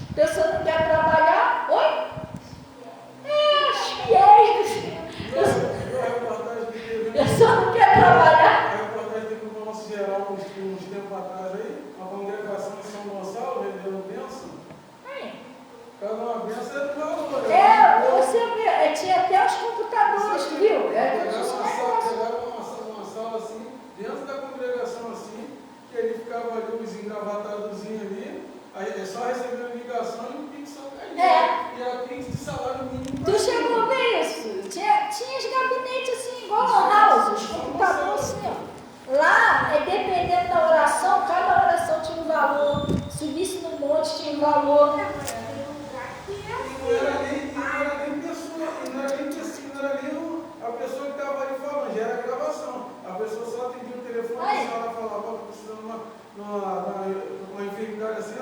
A pessoa não quer trabalhar, oi? Os fiéis do Senhor. A pessoa não quer trabalhar. A reportagem teve no nosso geral uns tempos atrás aí, uma congregação de São Gonçalo vendendo bênção. Cada uma bênção é do valor. Você vê, tinha até os computadores, viu? Pegaram uma sala assim, dentro da congregação assim, que ele ficava ali, os engravatadozinhos ali, 20 de salário mínimo. Tu chegou a ver isso? Tinha os gabinetes assim, igual no house, os computadores assim, ó. Lá, dependendo da oração, cada oração tinha um valor. Subisse no monte tinha um valor. Não era nem pessoa, não era nem a pessoa que estava ali falando, já era gravação. A pessoa só atendia o telefone e ela falava, precisando de uma enfermidade assim,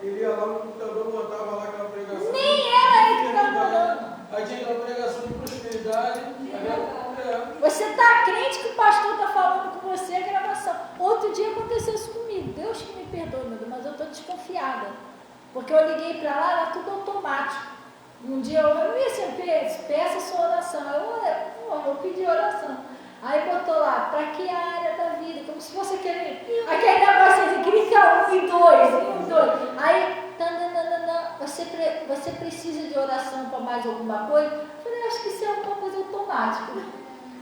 ele ia lá no computador, botava lá aquela pregação. Nem era ele que estava falando. Aí tinha aquela pregação de prosperidade. Você está crente que o pastor está falando com você a gravação. Outro dia aconteceu isso comigo. Deus que me perdoe, meu Deus, mas eu estou desconfiada. Porque eu liguei para lá, era tudo automático. Um dia eu não ia assim, peça sua oração. Eu pedi oração. Aí botou lá, para que área da vida? Como se fosse aquele negócio assim, clica 1 e 2, 1 e 2. Aí, você precisa de oração para mais alguma coisa? Eu falei, acho que isso é alguma coisa automática.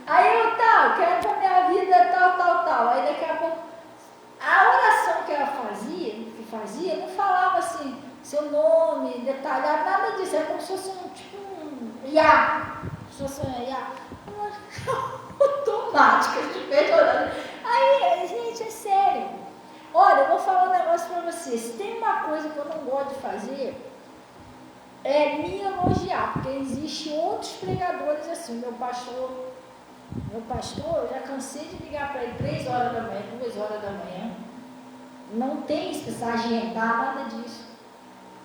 Aí eu quero para minha vida tal. Aí daqui a pouco, a oração que ela fazia, não falava assim, seu nome, detalhado, nada disso. É como se fosse Iá. Se fosse um Iá. Automática, aí, gente, é sério. Olha, eu vou falar um negócio para vocês. Tem uma coisa que eu não gosto de fazer, é me elogiar, porque existem outros pregadores assim. Meu pastor, eu já cansei de ligar para ele 3 horas da manhã, 2 horas da manhã. Não tem isso, precisa agendar, nada disso.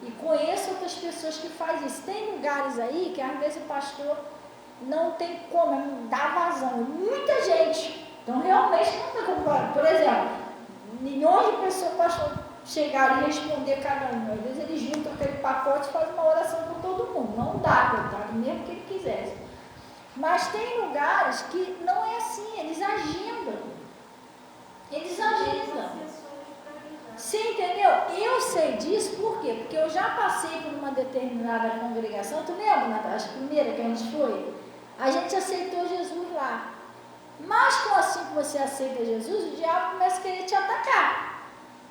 E conheço outras pessoas que fazem isso. Tem lugares aí que às vezes o pastor não tem como, não dá vazão. Muita gente. Então realmente não tem como. Por exemplo, milhões de pessoas pastor chegar e responder cada um. Às vezes eles juntam aquele pacote e fazem uma oração com todo mundo. Não dá, coitado, mesmo que ele quisesse. Mas tem lugares que não é assim, eles agendam. Você entendeu? Eu sei disso, por quê? Porque eu já passei por uma determinada congregação. Tu lembra, Natasha, a primeira que a gente foi? A gente aceitou Jesus lá. Mas com assim que você aceita Jesus, o diabo começa a querer te atacar.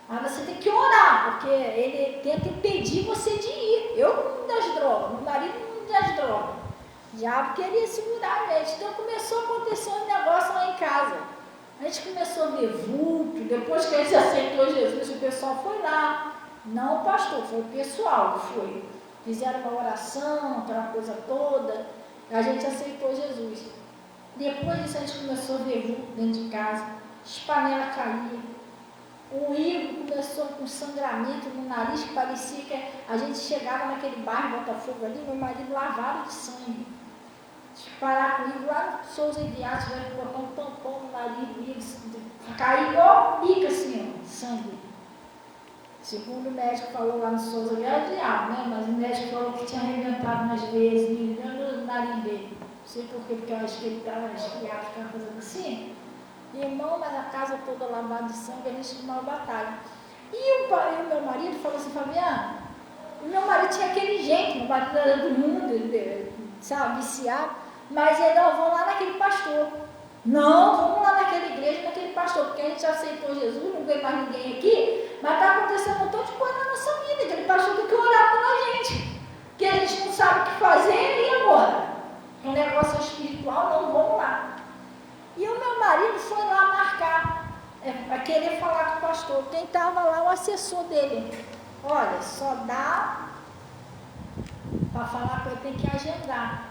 Mas você tem que orar, porque ele tenta impedir você de ir. Eu não das drogas, meu marido não das drogas. O diabo queria segurar a gente. Então começou a acontecer um negócio lá em casa. A gente começou a ver vulto. Depois que a gente aceitou Jesus, o pessoal foi lá. Não o pastor, foi o pessoal que foi. Fizeram uma oração, aquela coisa toda. A gente aceitou Jesus. Depois disso a gente começou a ver vulto dentro de casa. As panelas caíam. O Igor começou com sangramento no nariz, que parecia que a gente chegava naquele bairro Botafogo ali, meu marido lavado de sangue. Parar com o Igor lá no Souza Idiato, vai botar um tampão no nariz do Igor, caiu igual bica assim, ó, sangue. Segundo o médico falou lá no Souza, é o diabo, né? Mas o médico falou que tinha arrebentado umas vezes no nariz dele. Não sei porquê, porque eu acho que ele estava esquiado, ficava fazendo assim. Irmão, mas a casa toda lavada de sangue, a gente tomava batalha. E o meu marido falou assim, Fabiana, o meu marido tinha aquele jeito, meu marido era do mundo, sabe, viciado, mas ele, eu vou lá naquele pastor. Não, vamos lá naquela igreja, naquele pastor, porque a gente já aceitou Jesus, não vê mais ninguém aqui, mas está acontecendo um montão de coisa na nossa vida, aquele pastor tem que orar pela gente, porque a gente não sabe o que fazer, e agora? Um negócio espiritual, não vamos lá. E o meu marido foi lá marcar, para querer falar com o pastor. Quem estava lá, o assessor dele. Olha, só dá para falar que eu tenho que agendar.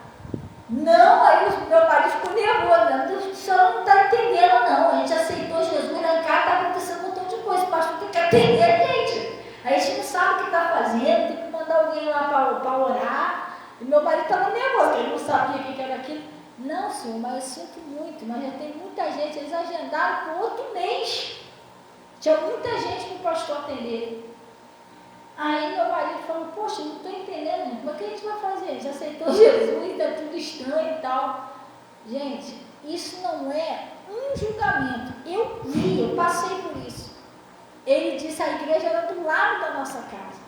Não, aí o meu marido ficou nervoso. O senhor não está entendendo, não. A gente aceitou Jesus, lá em casa está acontecendo um montão de coisa. O pastor tem que atender a gente. A gente não sabe o que está fazendo, tem que mandar alguém lá para orar. E meu marido estava nervoso, porque ele não sabia o que era aquilo. Não, senhor, mas eu sinto muito, mas já tem muita gente, eles agendaram para outro mês. Tinha muita gente para o pastor atender. Aí meu marido falou, poxa, não estou entendendo, como é que a gente vai fazer? A gente aceitou Jesus, está tudo estranho e tal. Gente, isso não é um julgamento. Eu vi, eu passei por isso. Ele disse, a igreja era do lado da nossa casa.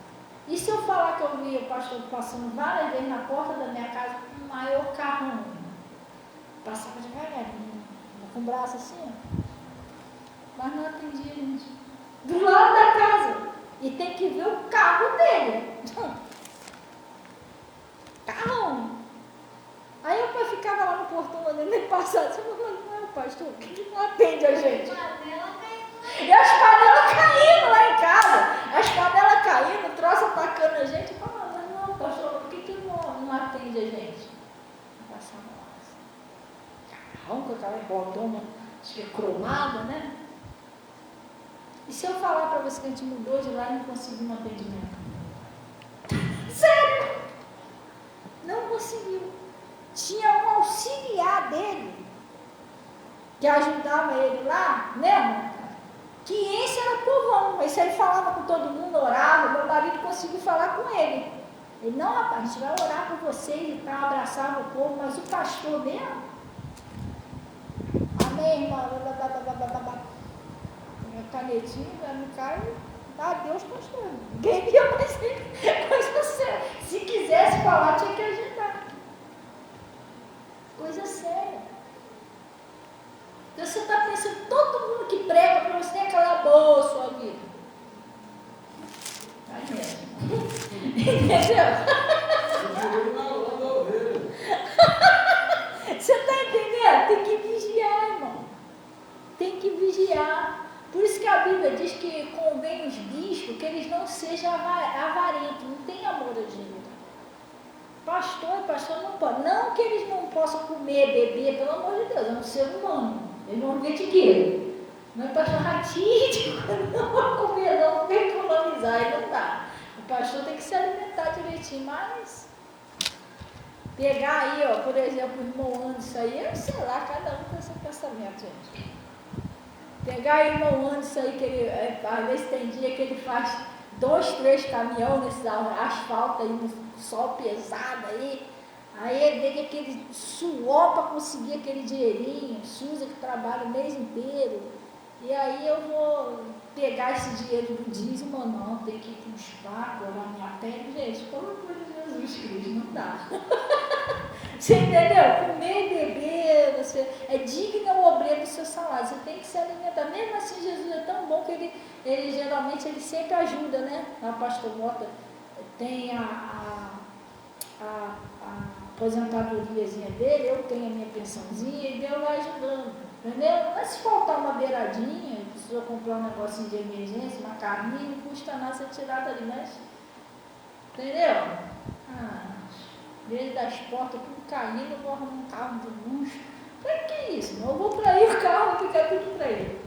E se eu falar que eu vi o pastor passando várias vezes na porta da minha casa com o maior carrão? Passava devagarinho, com o braço assim, ó. Mas não atendia, gente. Do lado da casa. E tem que ver o carro dele. passado, você falou, não, pastor, por que não atende a gente? E as panelas caindo lá em casa, as panelas caindo, o troço atacando a gente. Eu falava, não, pastor, por que não atende a gente? Não passava lá. Carrão com aquela botona, acho que é cromada, né? E se eu falar para você que a gente mudou de lá e não conseguiu um atendimento? Sério! Não conseguiu. Tinha um auxiliar dele, que ajudava ele lá, né? Que esse era povão, mas se ele falava com todo mundo, orava, meu marido conseguiu falar com ele. Ele, não, rapaz, a gente vai orar por vocês e tal, abraçava o povo, mas o pastor mesmo, amém, irmã, minha canetinha, não cai, dá Deus pastor. Ninguém via mais coisa séria. Se quisesse falar, tinha que agitar. Coisa séria. Então você está pensando, todo mundo que prega para você tem aquela boa sua vida. Vai mesmo. Entendeu? Você está entendendo? Tem que vigiar, irmão. Tem que vigiar. Por isso que a Bíblia diz que convém os bispos que eles não sejam avarentos, não tem amor a dinheiro. Pastor não pode. Não que eles não possam comer, beber, pelo amor de Deus, é um ser humano. Ele não vê dinheiro. Não é pastor ratítico, não vai comer, não vai economizar, aí não dá. O pastor tem que se alimentar direitinho, mas pegar aí, ó, por exemplo, o irmão Anderson aí, eu sei lá, cada um tem seu pensamento, gente. Pegar aí o irmão Anderson aí, que ele, às vezes tem dia que ele faz 2, 3 caminhões nesse asfalto aí, no sol pesado aí. Aí ele vê aquele suor para conseguir aquele dinheirinho, Suza que trabalha o mês inteiro. E aí eu vou pegar esse dinheiro do dízimo ou não, tem que ir buscar, corar minha pele. Gente, pelo amor de Jesus Cristo, não dá. Você entendeu? Comer e beber, você é digno o obreiro do seu salário, você tem que se alimentar. Mesmo assim, Jesus é tão bom que ele geralmente ele sempre ajuda, né? A pastor Mota tem a aposentadoriazinha dele, eu tenho a minha pensãozinha e Deus vai ajudando, entendeu? Não é se faltar uma beiradinha, precisa comprar um negocinho de emergência, uma carninha, não custa nada ser tirado ali, mas, entendeu? Desde das portas, tudo caindo, eu vou arrumar um carro de luxo. Para que isso? Eu vou para aí, o carro fica tudo para ele.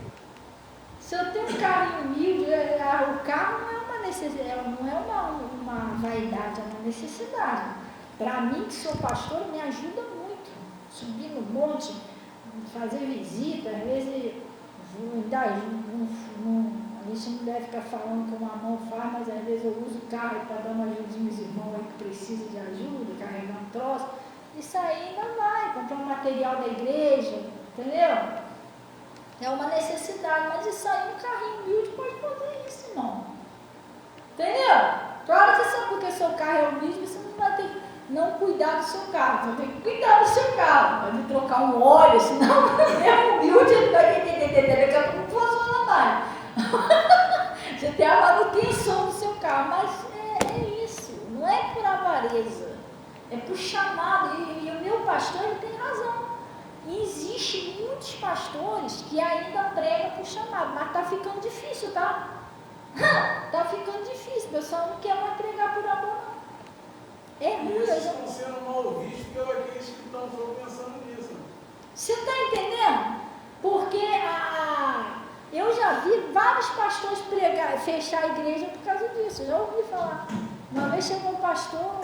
Se eu tenho um carro humilde, o carro não é uma necessidade, não é uma vaidade, é uma necessidade. Para mim, que sou pastor, me ajuda muito. Subir no monte, fazer visita, às vezes a gente não deve ficar falando que uma mão faz, mas às vezes eu uso o carro para dar uma ajudinha aos irmãos aí que precisam de ajuda, carregar um troço. Isso aí ainda vai, comprar um material da igreja, entendeu? É uma necessidade, mas isso aí um carrinho humilde pode fazer isso, irmão. Entendeu? Claro que só porque seu carro é humilde, você não vai ter que não cuidar do seu carro, você tem que cuidar do seu carro, pode trocar um óleo, senão é humilde, ele vai entender, daqui a pouco não funciona mais. Você tem a manutenção do seu carro, mas é isso, não é por avareza, é por chamado, e o meu pastor ele tem razão. E existe muitos pastores que ainda pregam por chamado, mas está ficando difícil, tá? Está ficando difícil, o pessoal não quer mais pregar por amor, não. É ruim. Eles estão sendo mal vistos pelos aqueles que estão só pensando nisso. Você está entendendo? Porque eu já vi vários pastores fechar a igreja por causa disso, eu já ouvi falar. Uma vez chegou um pastor,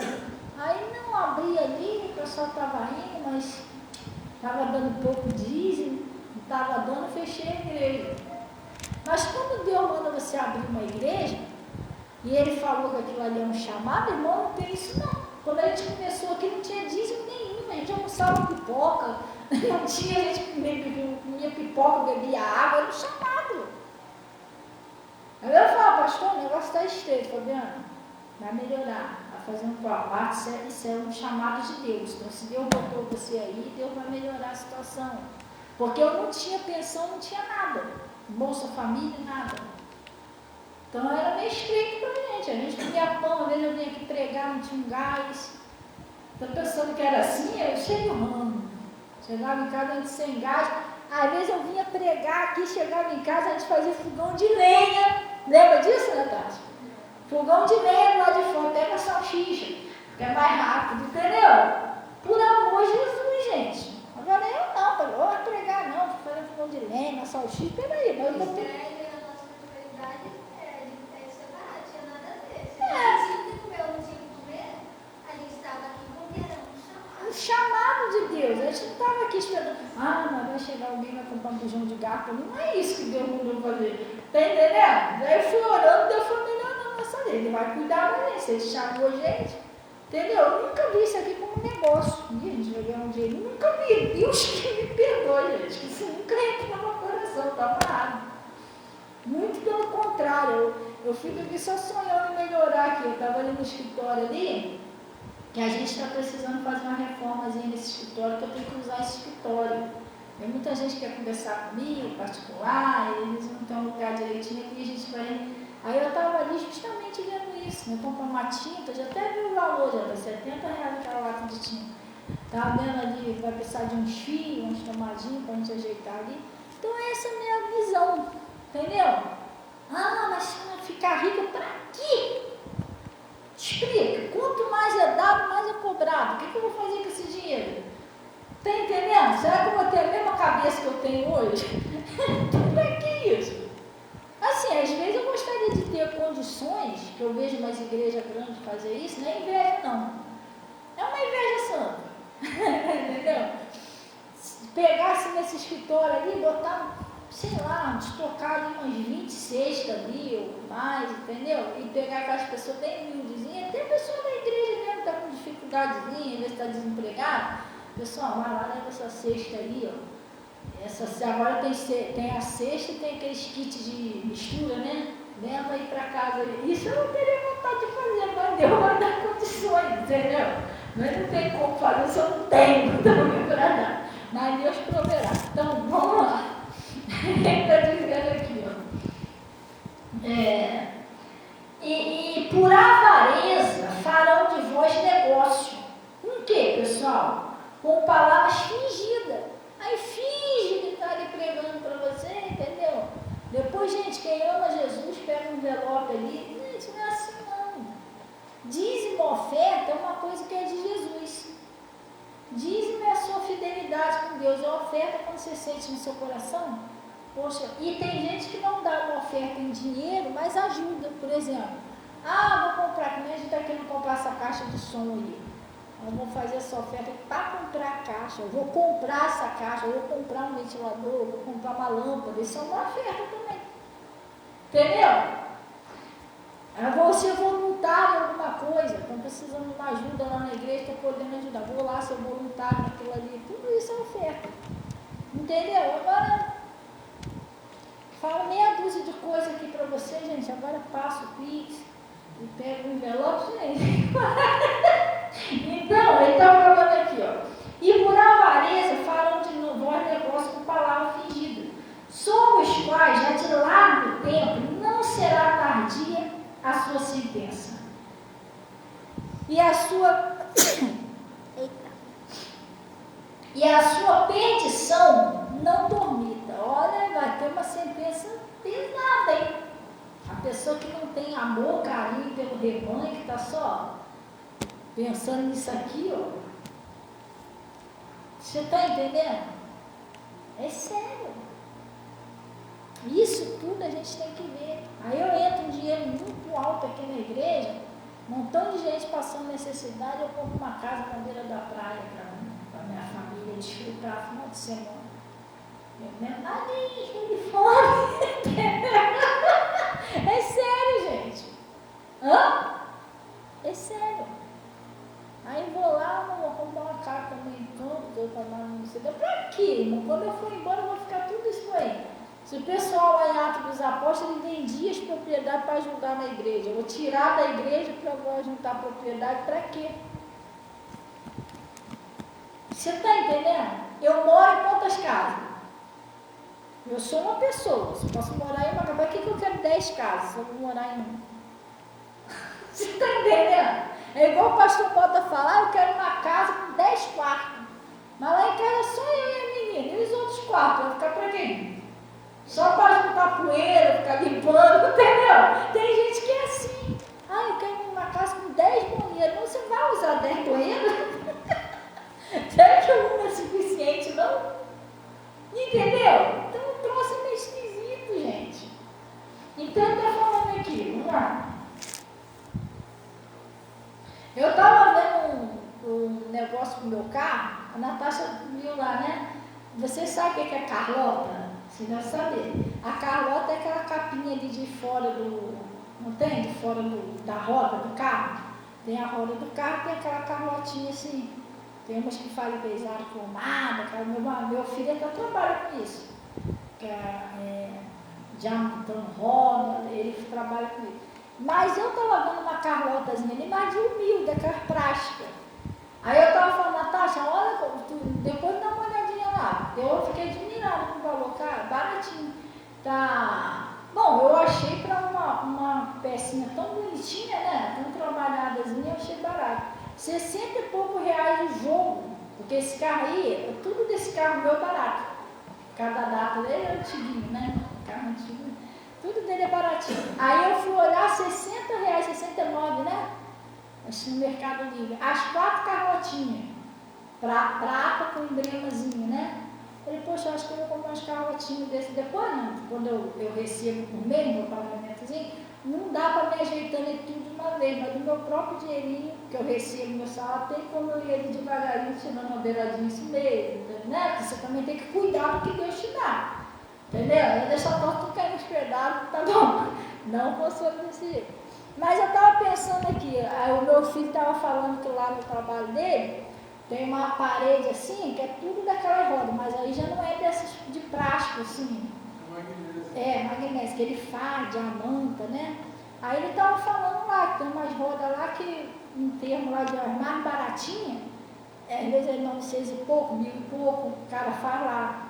aí não abria ali, o pessoal estava indo, mas estava dando pouco dízimo, não estava dando, fechei a igreja. Mas quando Deus manda você abrir uma igreja, e ele falou que aquilo ali é um chamado, irmão, não tem isso não. Quando a gente começou aqui não tinha dízimo nenhum, a gente almoçava pipoca, não tinha, a gente comia pipoca, bebia água, era um chamado. Aí eu falo, pastor, o negócio está estreito, Fabiana, vai melhorar, vai fazer um parte, isso é um chamado de Deus. Então se Deus botou você aí, Deus vai melhorar a situação. Porque eu não tinha pensão, não tinha nada, Bolsa Família, nada. Então era meio estreito para a gente comia pão, às vezes eu vinha aqui pregar, não tinha um gás. Estou pensando que era assim, eu cheio ramo. Chegava em casa, a gente sem gás. Às vezes eu vinha pregar aqui, chegava em casa, a gente fazia fogão de lenha. Lembra disso, Natália? Fogão de lenha lá de fora, pega a salsicha, que é mais rápido, entendeu? Por amor de Jesus, gente. Agora eu não, eu vou pregar não, vou fazer fogão de lenha, salsicha, peraí, mas eu vou ter... Chamado de Deus, a gente não estava aqui esperando, mas vai chegar alguém, vai comprar um bujão de gato, não é isso que Deus mandou fazer, tá entendendo? Daí eu fui orando, Deus foi melhorando a nossa vida, Ele vai cuidar da gente, Ele chamou a gente, entendeu? Eu nunca vi isso aqui como um negócio, a gente vai ganhar um dinheiro, nunca vi, Deus que me perdoe, gente, que isso nunca entra no meu coração, tá amarrado, muito pelo contrário, eu fico aqui só sonhando em melhorar aqui, eu estava ali no escritório ali, que a gente está precisando fazer uma reformazinha nesse escritório, que eu tenho que usar esse escritório. Tem muita gente que quer conversar comigo, particular, eles não têm um lugar direitinho aqui, a gente vai... Aí eu estava ali justamente vendo isso, né? Comprar uma tinta, já até vi o valor, já tá R$70 aquela lata de tinta. Estava vendo ali, vai precisar de uns fios, uns tomadinhos para a gente ajeitar ali. Então essa é a minha visão, entendeu? Mas ficar rica para quê? Explica, quanto mais é dado, mais é cobrado. O que eu vou fazer com esse dinheiro? Tá entendendo? Será que eu vou ter a mesma cabeça que eu tenho hoje? Pra que isso? Assim, às vezes eu gostaria de ter condições, que eu vejo umas igrejas grandes fazer isso, não é inveja não. É uma inveja santa. Entendeu? Pegasse nesse escritório ali, botar, sei lá, estocar ali umas 20 cestas ali, ou mais, entendeu? E pegar aquelas pessoas bem humildezinhas, até a pessoa da igreja mesmo está com dificuldadezinha, às vezes está desempregado, pessoal, vai lá, leva essa cesta aí, ó. Agora tem a cesta e tem aqueles kits de mistura, né? Leva aí para casa. Isso eu não teria vontade de fazer, mas Deus vai dar condições, entendeu? Mas não tem como fazer, se eu não tenho também para dar. Mas Deus proverá. Então, vamos lá. Ele está dizendo aqui, ó. E por avareza farão de vós negócio. Com o que, pessoal? Com palavras fingidas. Aí finge que está ali pregando para você, entendeu? Depois, gente, quem ama Jesus pega um envelope ali. Gente, não é assim não. Dízimo, oferta é uma coisa que é de Jesus. Dízimo é a sua fidelidade com Deus. É a oferta quando você sente no seu coração. Poxa, e tem gente que não dá uma oferta em dinheiro, mas ajuda. Por exemplo, vou comprar, como a gente está querendo comprar essa caixa de som aí. Eu vou fazer essa oferta para comprar a caixa, eu vou comprar essa caixa, eu vou comprar um ventilador, eu vou comprar uma lâmpada, isso é uma oferta também. Entendeu? Eu vou ser voluntário em alguma coisa, estou precisando de uma ajuda lá na igreja, estou podendo ajudar, vou lá ser voluntário naquilo ali, tudo isso é oferta. Entendeu? Agora, falo meia dúzia de coisas aqui para você, gente, agora passo o Pix e pego o envelope, gente. Então, ele está falando aqui, ó. E por avareza falam de vós negócio com palavra fingida. Sobre os quais, já de largo tempo, não será tardia a sua sentença. E a sua perdição não dormita. Olha, vai ter uma sentença pesada, hein? A pessoa que não tem amor, carinho pelo rebanho, que está só pensando nisso aqui, ó. Você está entendendo? É sério. Isso tudo a gente tem que ver. Aí eu entro um dinheiro muito alto aqui na igreja, um montão de gente passando necessidade, eu compro uma casa na beira da praia para minha família desfrutar final de semana. Eu mesmo ali, cheio de fome. É sério, gente. É sério. Aí vou lá, vou comprar uma casa também, não sei pra quê, irmão? Quando eu for embora, eu vou ficar tudo isso aí. Se o pessoal lá em Atos dos Apóstolos, ele vendia as propriedades para ajudar na igreja. Eu vou tirar da igreja para agora juntar propriedade, para quê? Você está entendendo? Eu moro em quantas casas? Eu sou uma pessoa, se eu posso morar em uma casa, para que eu quero 10 casas se eu vou morar em uma? Você está entendendo? É igual o pastor Bota falar, eu quero uma casa com 10 quartos. Mas lá em casa só eu e a menina, e os outros quatro, vai ficar pra quem? Só para juntar poeira, ficar limpando, entendeu? Tem gente que é assim. Ah, eu quero uma casa com 10 banheiros. Não, você vai usar 10 banheiros? Será que um é suficiente, não? Entendeu? Então o troço é meio esquisito, gente. Então eu estou falando aqui, vamos lá. Eu estava vendo um negócio com o meu carro, a Natasha viu lá, né? Você sabe o que é Carlota? Você deve saber. A Carlota é aquela capinha ali de fora do... Não tem? De fora da roda do carro? Tem a roda do carro, tem aquela carlotinha assim. Tem umas que fazem pesado cromada. Meu filho até trabalha com isso. Que Diamantão roda, ele trabalha com isso. Mas eu estava vendo uma carlotazinha ali, mais de humilde, aquela plástica. Aí eu estava falando, Natasha, olha, depois dá uma olhadinha lá. Eu fiquei admirada com o valor, cara, baratinho. Tá. Bom, eu achei para uma pecinha tão bonitinha, né? Tão trabalhadazinha, eu achei barato. 60 e pouco reais o jogo. Porque esse carro aí, tudo desse carro meu é barato. Cada data dele é antiguinho, né? Carro antigo. Tudo dele é baratinho. Aí eu fui olhar, 60 reais, 69, né? Acho no Mercado Livre. As 4 carrotinhas. Prata com emblemazinho, né? Falei, poxa, acho que eu vou comprar uns carrotinhos desse depois, não. Quando eu recebo por mês, meu pagamentozinho, não dá para me ajeitando tudo de uma vez, mas do meu próprio dinheirinho que eu recebo no meu salário, tem como eu ir ali devagarinho, tirando uma beiradinha esse mês, né? Porque você também tem que cuidar do que Deus te dá. Entendeu? Eu deixo a torta cair nos pedaços, tá bom? Não funciona desse jeito. Mas eu estava pensando aqui, aí o meu filho estava falando que lá no trabalho dele tem uma parede assim, que é tudo daquela roda, mas aí já não é dessas de plástico assim. Magnésio, que ele faz, diamanta, né? Aí ele estava falando lá, que tem umas rodas lá que, em termos lá de mais baratinha, às vezes é 900 e pouco, 1000 e pouco, o cara faz lá.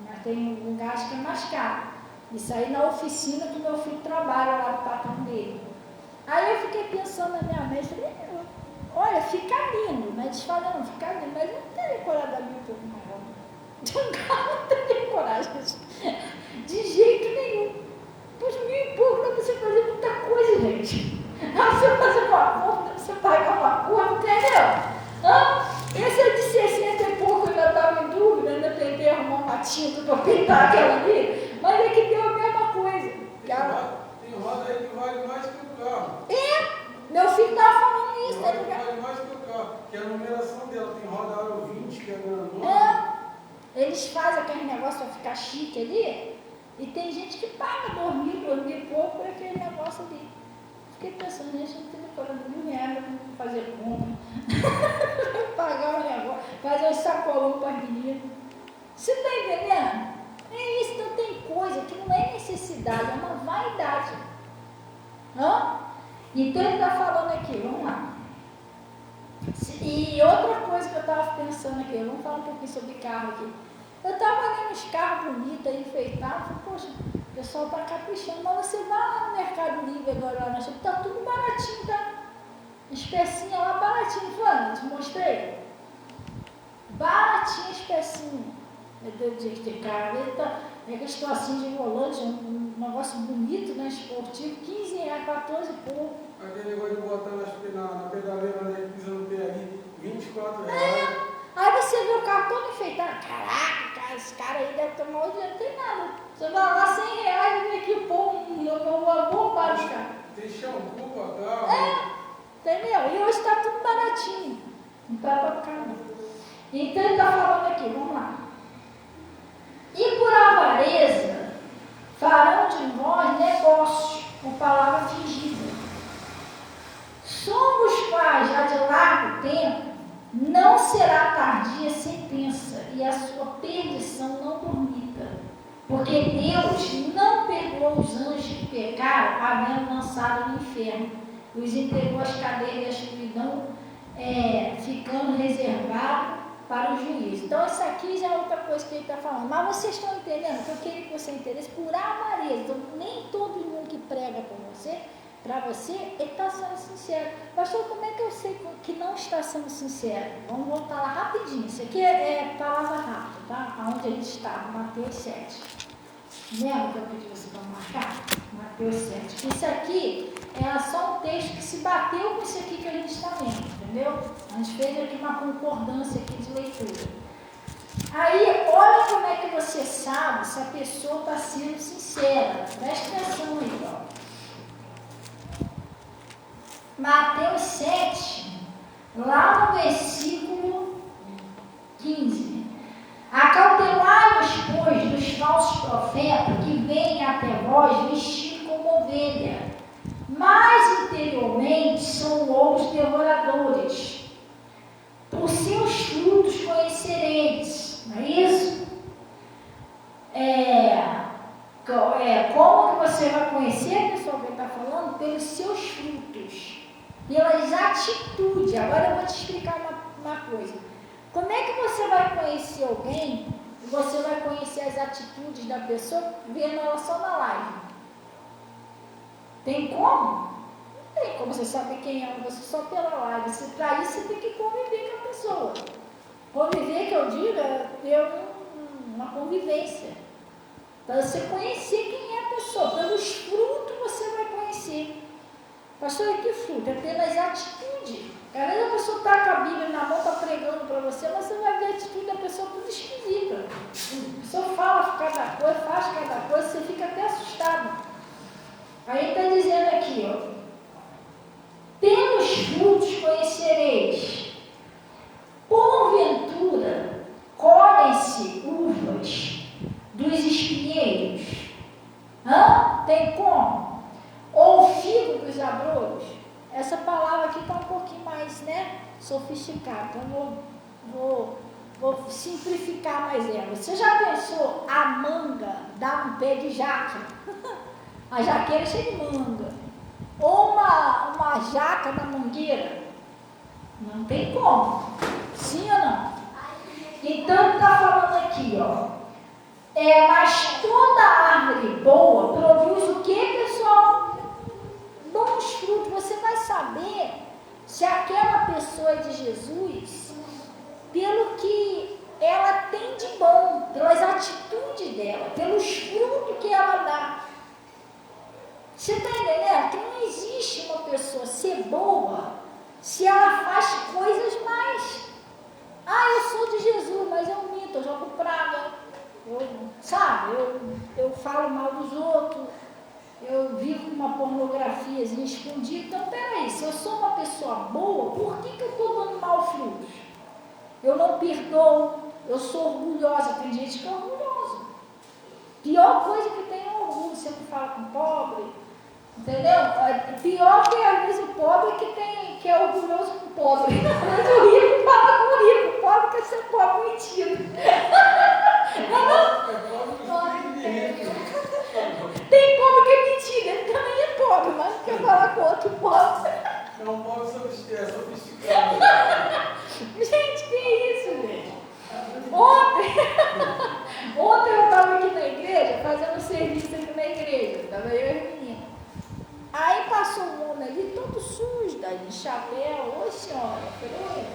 Mas tem lugares que é mais caro. Isso aí na oficina que meu filho trabalha lá no patrão dele. Aí eu fiquei pensando na minha mente, falei, olha, fica lindo, mas eles falam, não, fica lindo, mas eu não teria coragem da minha pouco maior. De um carro não teria coragem, de jeito nenhum. Por 1000 e pouco dá pra você fazer muita coisa, gente. Dá pra você fazer uma compra, dá pra você pagar uma coisa, entendeu? Esse é de 60 e pouco, eu ainda estava em dúvida, ainda tentei arrumar uma tinta para pintar aquela ali, mas é que deu a mesma coisa. Tem roda aí que vale mais que o carro. Meu filho estava falando isso, tá ligado? Vale mais que o carro, que a numeração dela tem roda aro 20, que é grandona. Eles fazem aquele negócio para ficar chique ali, e tem gente que paga 2.000 e pouco por aquele negócio ali. Fiquei pensando, gente, não tem coragem de R$1.000 para fazer compra. Pagar o negócio, fazer um sacolão para as meninas. Você está entendendo? É isso, então tem coisa que não é necessidade, é uma vaidade. Então ele está falando aqui, vamos lá. E outra coisa que eu estava pensando aqui, vamos falar um pouquinho sobre carro aqui. Eu estava olhando os carros bonitos aí, enfeitados, falei, poxa, o pessoal está caprichando, mas você vai lá no Mercado Livre agora, lá na Shopee, está tudo baratinho, tá? As pecinhas lá baratinho, Flávio, te mostrei. Baratinho as pecinhas. Meu Deus, gente, tem carro, ele tá, é aqueles trocinhos de volante, um negócio bonito, né, esportivo, 15 reais, 14 e pouco. Aquele negócio de botar na pedaleira, né, pisando o pé ali, 24 reais. Aí você vê o carro todo enfeitado, caraca, esse cara aí deve tomar o dinheiro, não tem nada. Você vai lá, 100 reais, vem aqui pôr uma boa parte do carro. Tem shampoo pra carro. Entendeu? E hoje está tudo baratinho. Não está para ficar não. Então ele está falando aqui, vamos lá. E por avareza farão de nós negócio, com palavra fingida. Somos quais já de largo tempo, não será tardia sentença, e a sua perdição não dormita. Porque Deus não perdoou os anjos que pecaram, havendo lançado no inferno, os entregou às cadeias da escuridão, ficando reservado para o juízo. Então isso aqui já é outra coisa que ele está falando. Mas vocês estão entendendo? Que eu queria que você entendesse por avareza. Então nem todo mundo que prega para você para você, ele está sendo sincero. Pastor, como é que eu sei que não está sendo sincero? Vamos voltar lá rapidinho. Isso aqui é palavra rápida, tá? Aonde a gente estava, Mateus 7. Lembra que eu pedi você para marcar? Mateus 7. Isso aqui é só um texto que se bateu com isso aqui que a gente está lendo, entendeu? A gente fez aqui uma concordância aqui de leitura. Aí, olha como é que você sabe se a pessoa está sendo sincera. Presta atenção aí, ó. Mateus 7, lá no versículo 15. Acautelai-vos, pois, dos falsos profetas que vêm até vós vestidos como ovelha, mas interiormente são lobos devoradores. Por seus frutos conhecereis, não é isso? Como que você vai conhecer, pessoal, que ele está falando? Pelos seus frutos, pelas atitudes. Agora eu vou te explicar uma coisa. Como é que você vai conhecer alguém? Você vai conhecer as atitudes da pessoa vendo ela só na live. Tem como? Não tem como você saber quem é você só pela live. Para isso você tem que conviver com a pessoa. Conviver, que eu digo, é ter uma convivência. Para você conhecer quem é a pessoa. Pelos frutos você vai conhecer. Pastor, que fruto? É pelas atitudes. Às vezes a pessoa está com a Bíblia na mão, está pregando para você, mas você vai ver a atitude da pessoa tudo esquisita. A pessoa fala cada coisa, faz cada coisa, você fica até assustado. Aí está dizendo aqui, ó. Pelos frutos conhecereis. Porventura, colhem-se uvas dos espinheiros? Tem como? Ou figo dos abrolhos? Essa palavra aqui está um pouquinho mais, sofisticada. Então vou simplificar mais ela. Você já pensou a manga dar um pé de jaca? A jaqueira é cheia de manga. Ou uma jaca na mangueira? Não tem como. Sim ou não? Então está falando aqui, ó. Mas toda árvore boa produz o que, pessoal? Bons frutos. Você vai saber se aquela pessoa é de Jesus pelo que ela tem de bom, pelas atitudes dela, pelos frutos que ela dá. Você está entendendo? Que não existe uma pessoa ser boa se ela faz coisas mais. Eu sou de Jesus, mas eu minto, eu jogo praga, eu falo mal dos outros, eu vivo uma pornografiazinha escondida. Então, peraí, se eu sou uma pessoa boa, por que eu estou dando maus frutos? Eu não perdoo, eu sou orgulhosa. Tem gente que é orgulhosa. Pior coisa que tem é orgulho. Você não fala com pobre, entendeu? Pior que às vezes o pobre que é orgulhoso com o pobre. Mas o rico fala com o rico, o pobre quer ser pobre mentindo. Tem pobre que é mentira, ele também é pobre, mas não quer falar com outro pobre. É um pobre sofisticado. Gente, que isso, gente? Ontem eu estava aqui na igreja, fazendo serviço aqui na igreja, estava eu e a menina. Aí passou um homem ali, todo sujo, de chapéu. Oi, senhora,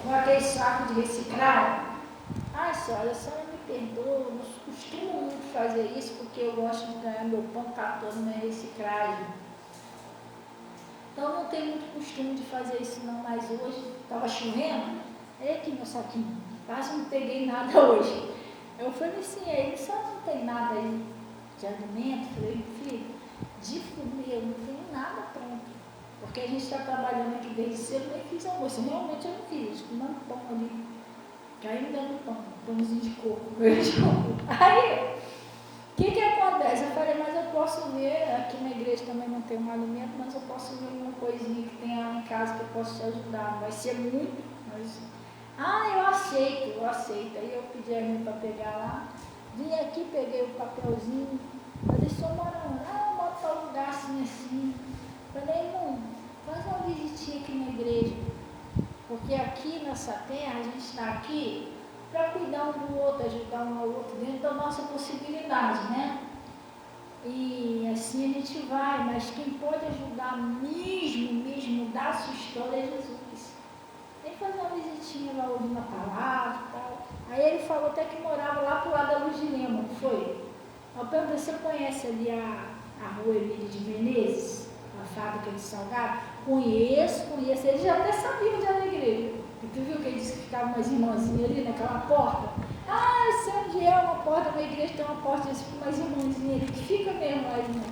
com aquele saco de reciclagem. Senhora, a senhora me perdoa, eu não costumo muito fazer isso, porque eu gosto de ganhar meu pão catando na reciclagem. Então não tenho muito costume de fazer isso não, mas hoje estava chovendo. Olha aqui meu saquinho, quase não peguei nada hoje. Eu falei assim, aí só não tem nada aí de alimento? Falei, filho, de comer eu não tenho nada pronto. Porque a gente está trabalhando aqui desde cedo, nem fiz almoço. Realmente eu não fiz, comendo pão ali. Caindo dando pãozinho de coco. Aí, o que acontece? Eu falei, mas eu posso ver, aqui na igreja também não tem um alimento, mas eu posso ver uma coisinha que tem lá em casa que eu posso te ajudar. Vai ser muito, mas... eu aceito. Aí eu pedi a irmã para pegar lá. Vim aqui, peguei o papelzinho. Falei, só morando, eu moro para um lugar assim. Falei, irmão, faz uma visitinha aqui na igreja. Porque aqui nessa terra, a gente está aqui para cuidar um do outro, ajudar um ao outro dentro da nossa possibilidade, né? E assim a gente vai, mas quem pode ajudar mesmo, mudar a sua história é Jesus. Vem fazer uma visitinha lá ouvindo a palavra e tal. Aí ele falou até que morava lá pro lado da Luz de Lima, não foi? Eu perguntei, você conhece ali a rua Emílio de Menezes? A fábrica de salgado? Conheço. Ele já até sabia onde era a igreja. E tu viu que ele disse que ficava umas irmãzinhas ali naquela porta? Ah, eu sei onde é uma porta, uma igreja tem uma porta, umas irmãzinhas ali, que fica mesmo lá, irmão.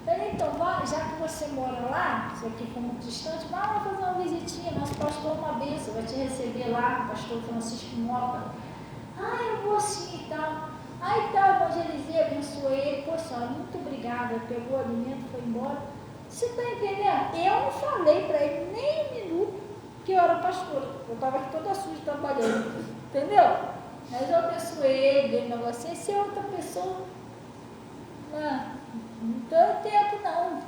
Falei, então, já que você mora lá, isso aqui foi muito distante, vai lá fazer uma visitinha, nosso pastor é uma bênção, vai te receber lá, o pastor Francisco Mota. Ah, eu vou sim e tal. Aí tal, evangelizei, abençoei ele, poxa, muito obrigada, pegou o alimento, foi embora. Você está entendendo? Eu não falei para ele nem um minuto que eu era pastora, eu estava aqui toda suja trabalhando, entendeu? Mas eu abençoei ele, dei um negocinho, se é outra pessoa, não tenho tempo não.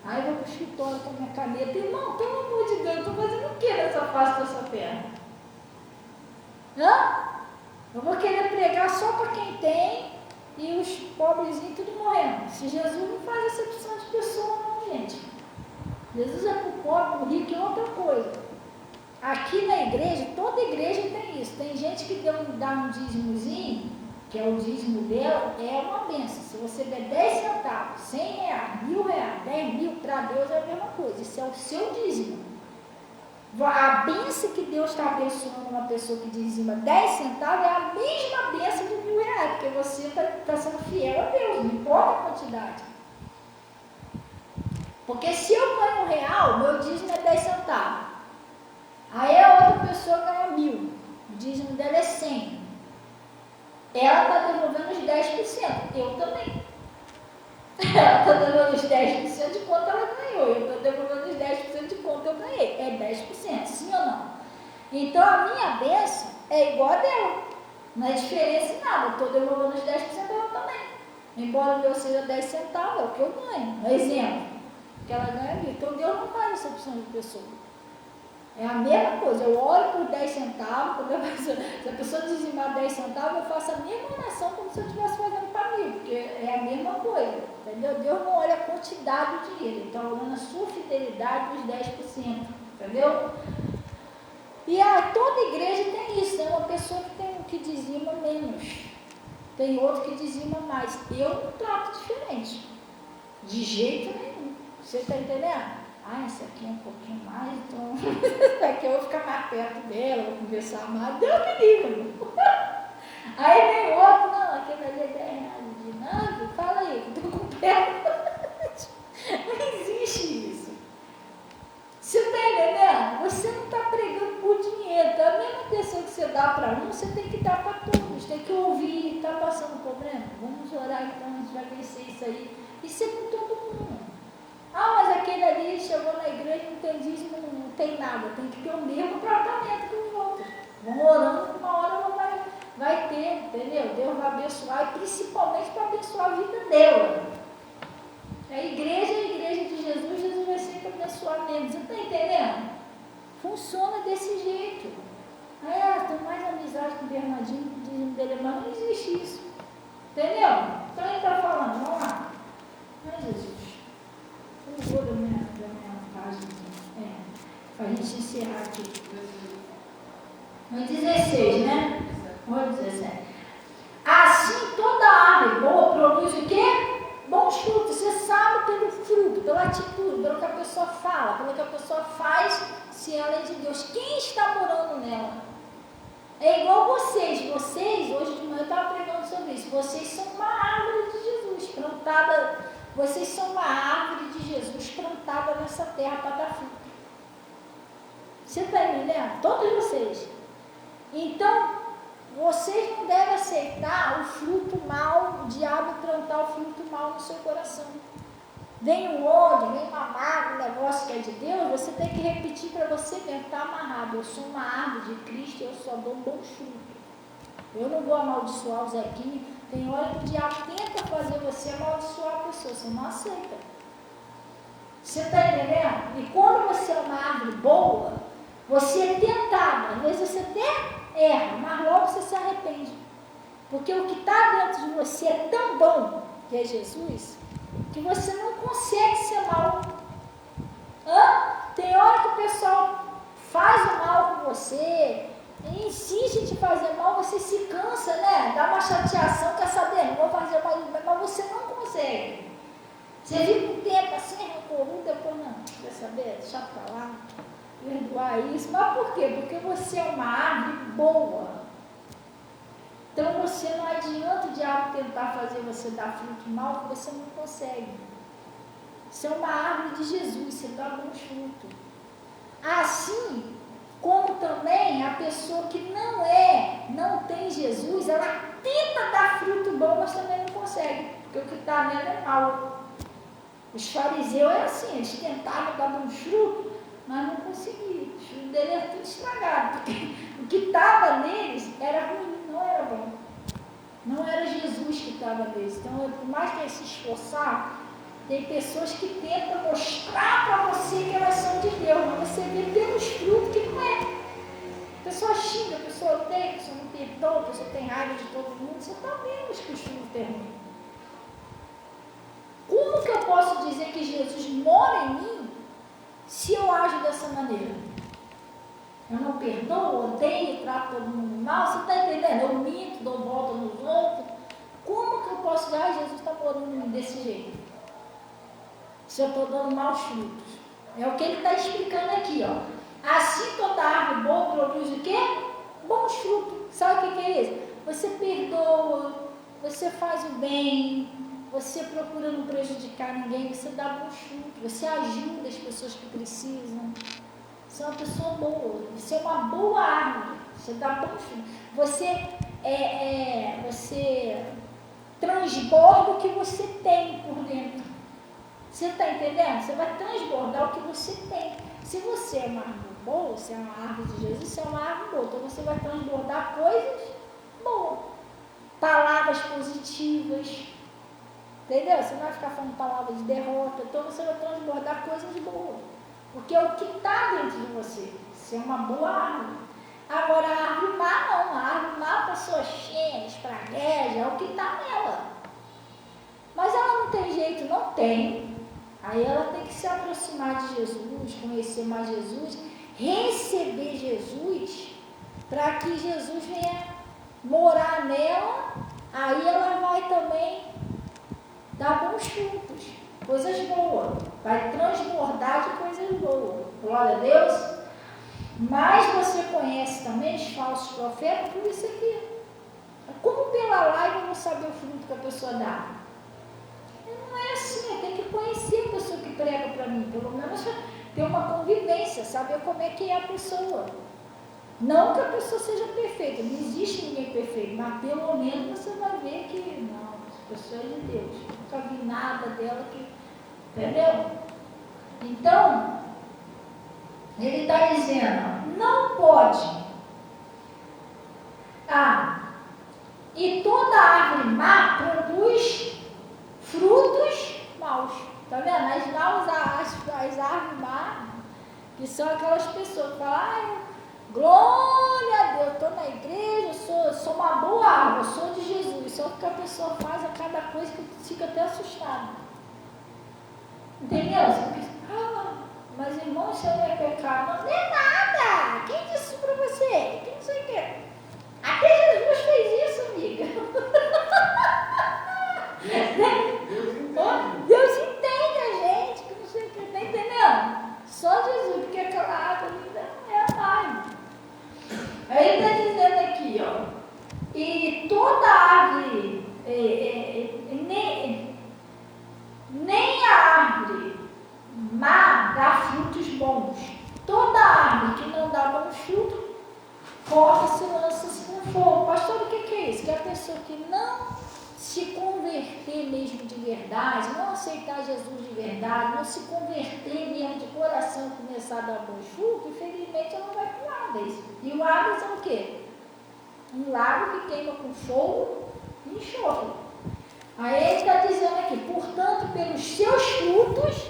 Aí eu vou pro escritório com a minha caneta, irmão, pelo amor de Deus, eu estou fazendo o que nessa face dessa terra? Eu vou querer pregar só para quem tem e os pobrezinhos tudo morrendo. Se Jesus não faz acepção de pessoa não, gente. Jesus é para o pobre, para o rico é outra coisa. Aqui na igreja, toda igreja tem isso. Tem gente que dá um dízimozinho, que é o dízimo dela, é uma bênção. Se você der 10 centavos, 100 reais, 1.000 reais, 10 mil, para Deus é a mesma coisa. Isso é o seu dízimo. A bênção que Deus está abençoando uma pessoa que dizima 10 centavos é a mesma bênção de 1.000 reais, porque você está sendo fiel a Deus, não importa a quantidade. Porque se eu ganho R$1, meu dízimo é 10 centavos. Aí a outra pessoa ganha 1.000, o dízimo dela é 100. Ela está devolvendo os 10%, eu também. Ela está devolvendo os 10% de quanto ela ganhou, eu estou devolvendo os 10% de quanto eu ganhei. É 10%, sim ou não? Então a minha bênção é igual a dela. Não é diferença em nada, eu estou devolvendo os 10% dela também. Embora o meu seja 10 centavos, é o que eu ganho. Um exemplo, que ela ganha 1.000. Então Deus não faz acepção de pessoa. É a mesma coisa, eu oro por 10 centavos, se a pessoa dizimar 10 centavos, eu faço a mesma oração como se eu estivesse fazendo para mim, porque é a mesma coisa, entendeu? Deus não olha a quantidade do dinheiro, ele está olhando a sua fidelidade dos 10%, entendeu? E toda igreja tem isso, tem uma pessoa que dizima menos, tem outro que dizima mais. Eu não trato diferente, de jeito nenhum, você está entendendo? Esse aqui é um pouquinho mais, então esse aqui eu vou ficar mais perto dela, vou conversar mais, Deus me livre. Aí vem outro, não, aquele ali é 10 reais de nada, fala aí, que estou com perto. Não existe isso. Você está entendendo? Você não está pregando por dinheiro, tá? A mesma atenção que você dá para um, você tem que dar para todos, tem que ouvir, está passando problema? Vamos orar então, a gente vai vencer isso aí. Isso é com todo mundo. Mas aquele ali chegou na igreja, não tem dízimo, não tem nada. Tem que ter o mesmo tratamento que os outros. Vão orando, que uma hora ela vai ter, entendeu? Deus vai abençoar, e principalmente para abençoar a vida dela. A igreja de Jesus, Jesus vai sempre abençoar mesmo. Você está entendendo? Funciona desse jeito. Tem mais amizade com o Bernardinho, que o dízimo dele é mais. Não existe isso. Entendeu? Então ele está falando, vamos lá. Ai, Jesus. Eu vou da minha página, para a gente encerrar aqui. No 16, né? No 17. Assim, toda árvore boa produz o quê? Bons frutos. Você sabe pelo fruto, pela atitude, pelo que a pessoa fala, pelo que a pessoa faz, se ela é de Deus. Quem está morando nela? É igual vocês. Vocês, hoje de manhã eu estava pregando sobre isso. Vocês são uma árvore de Jesus, plantada. Vocês são uma árvore de Jesus plantada nessa terra para dar fruto. Você está entendendo? Todos vocês. Então, vocês não devem aceitar o fruto mal, o diabo plantar o fruto mal no seu coração. Vem um ódio, vem uma mágoa, um negócio que é de Deus, você tem que repetir para você mesmo, está amarrado. Eu sou uma árvore de Cristo, eu só dou bom fruto. Eu não vou amaldiçoar o Zequinho. Tem hora que o diabo tenta fazer você amaldiçoar a pessoa, você não aceita. Você está entendendo? E quando você é uma árvore boa, você é tentado. Às vezes você até erra, mas logo você se arrepende. Porque o que está dentro de você é tão bom, que é Jesus, que você não consegue ser mal. Tem hora que o pessoal faz o mal com você, e insiste em te fazer mal, você se cansa, né? Dá uma chateação, quer saber? Não vou fazer mal, mas você não consegue. Você fica um tempo assim, rancoroso, depois não, quer saber? Deixa pra lá, perdoar isso. Mas por quê? Porque você é uma árvore boa. Então você não adianta o diabo tentar fazer você dar fruto mal, que você não consegue. Você é uma árvore de Jesus, você dá bons frutos. Assim como também a pessoa que não tem Jesus, ela tenta dar fruto bom, mas também não consegue, porque o que está nela é mal. Os fariseus é assim, eles tentavam dar bons frutos, mas não conseguiam. O fruto dele era tudo estragado, porque o que estava neles era ruim, não era bom. Não era Jesus que estava neles. Então, por mais que eles se esforçavam, tem pessoas que tentam mostrar para você que elas são de Deus, mas você vê pelos frutos que não é. A pessoa xinga, a pessoa odeia, a pessoa não perdoa, a pessoa tem raiva de todo mundo, você está vendo os que os frutos têm ruim. Como que eu posso dizer que Jesus mora em mim se eu ajo dessa maneira? Eu não perdoo, odeio, trato todo mundo mal, você está entendendo? Eu minto, dou volta nos outros. Como que eu posso dizer, Jesus está morando em mim desse jeito? Se eu estou dando maus frutos. É o que ele está explicando aqui, ó. Assim toda árvore boa produz o quê? Bons frutos. Sabe o que é isso? Você perdoa, você faz o bem, você procura não prejudicar ninguém, você dá bons frutos, você ajuda as pessoas que precisam. Você é uma pessoa boa, você é uma boa árvore, você dá bons frutos. Você transborda o que você tem por dentro. Você está entendendo? Você vai transbordar o que você tem. Se você é uma árvore boa, você é uma árvore de Jesus, você é uma árvore boa. Então você vai transbordar coisas boas. Palavras positivas. Entendeu? Você não vai ficar falando palavras de derrota. Então você vai transbordar coisas boas. Porque é o que está dentro de você. Você é uma boa árvore. Agora a árvore má não. A árvore má, a pessoa cheia, espragueja, é o que está nela. Mas ela não tem jeito, não tem. Aí ela tem que se aproximar de Jesus, conhecer mais Jesus, receber Jesus, para que Jesus venha morar nela, aí ela vai também dar bons frutos, coisas boas, vai transbordar de coisas boas, glória a Deus. Mas você conhece também os falsos profetas por isso aqui. Como pela live eu vou saber o fruto que a pessoa dá? Não é assim, eu tenho que conhecer a pessoa que prega para mim, pelo menos ter uma convivência, saber como é que é a pessoa. Não que a pessoa seja perfeita, não existe ninguém perfeito, mas pelo menos você vai ver que não, essa pessoa é de Deus. Nunca vi nada dela que. Entendeu? Então, ele está dizendo, não pode. E toda árvore má produz frutos maus. Tá vendo? As árvores más, que são aquelas pessoas que falam, glória a Deus, estou na igreja, sou uma boa árvore, eu sou de Jesus. Só que a pessoa faz a cada coisa que fica até assustada. Entendeu? Você pensa, mas irmão, isso não é pecado. Não é nada. Quem disse isso para você? Quem não sei o que? Até Jesus fez isso, amiga. Deus entende a gente, que não sei o que, tá entendendo? Só Jesus, porque aquela água ainda não é mais. Aí ele está dizendo aqui, ó, e toda árvore, nem a árvore má dá frutos bons. Toda árvore que não dá bons frutos, corta-se e lança-se no fogo. Pastor, o que é isso? Que a pessoa que não se converter mesmo de verdade, não aceitar Jesus de verdade, não se converter mesmo de coração e começar a dar bons frutos, infelizmente ela vai para o Hades. E o Hades é o quê? Um lago que queima com fogo e enxofre. Aí ele está dizendo aqui, portanto, pelos seus frutos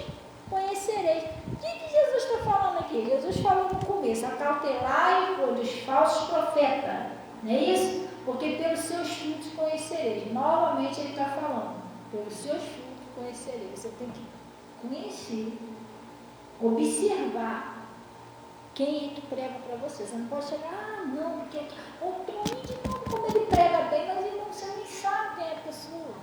conhecereis. O que Jesus está falando aqui? Jesus falou no começo, acautelai dos falsos profetas, não é isso? Porque pelos seus frutos conhecereis. Novamente ele está falando, pelos seus frutos conhecerei. Você tem que conhecer, observar quem é que prega para você. Você não pode chegar, não, porque de novo, como ele prega bem, mas irmão, você nem sabe quem é a pessoa.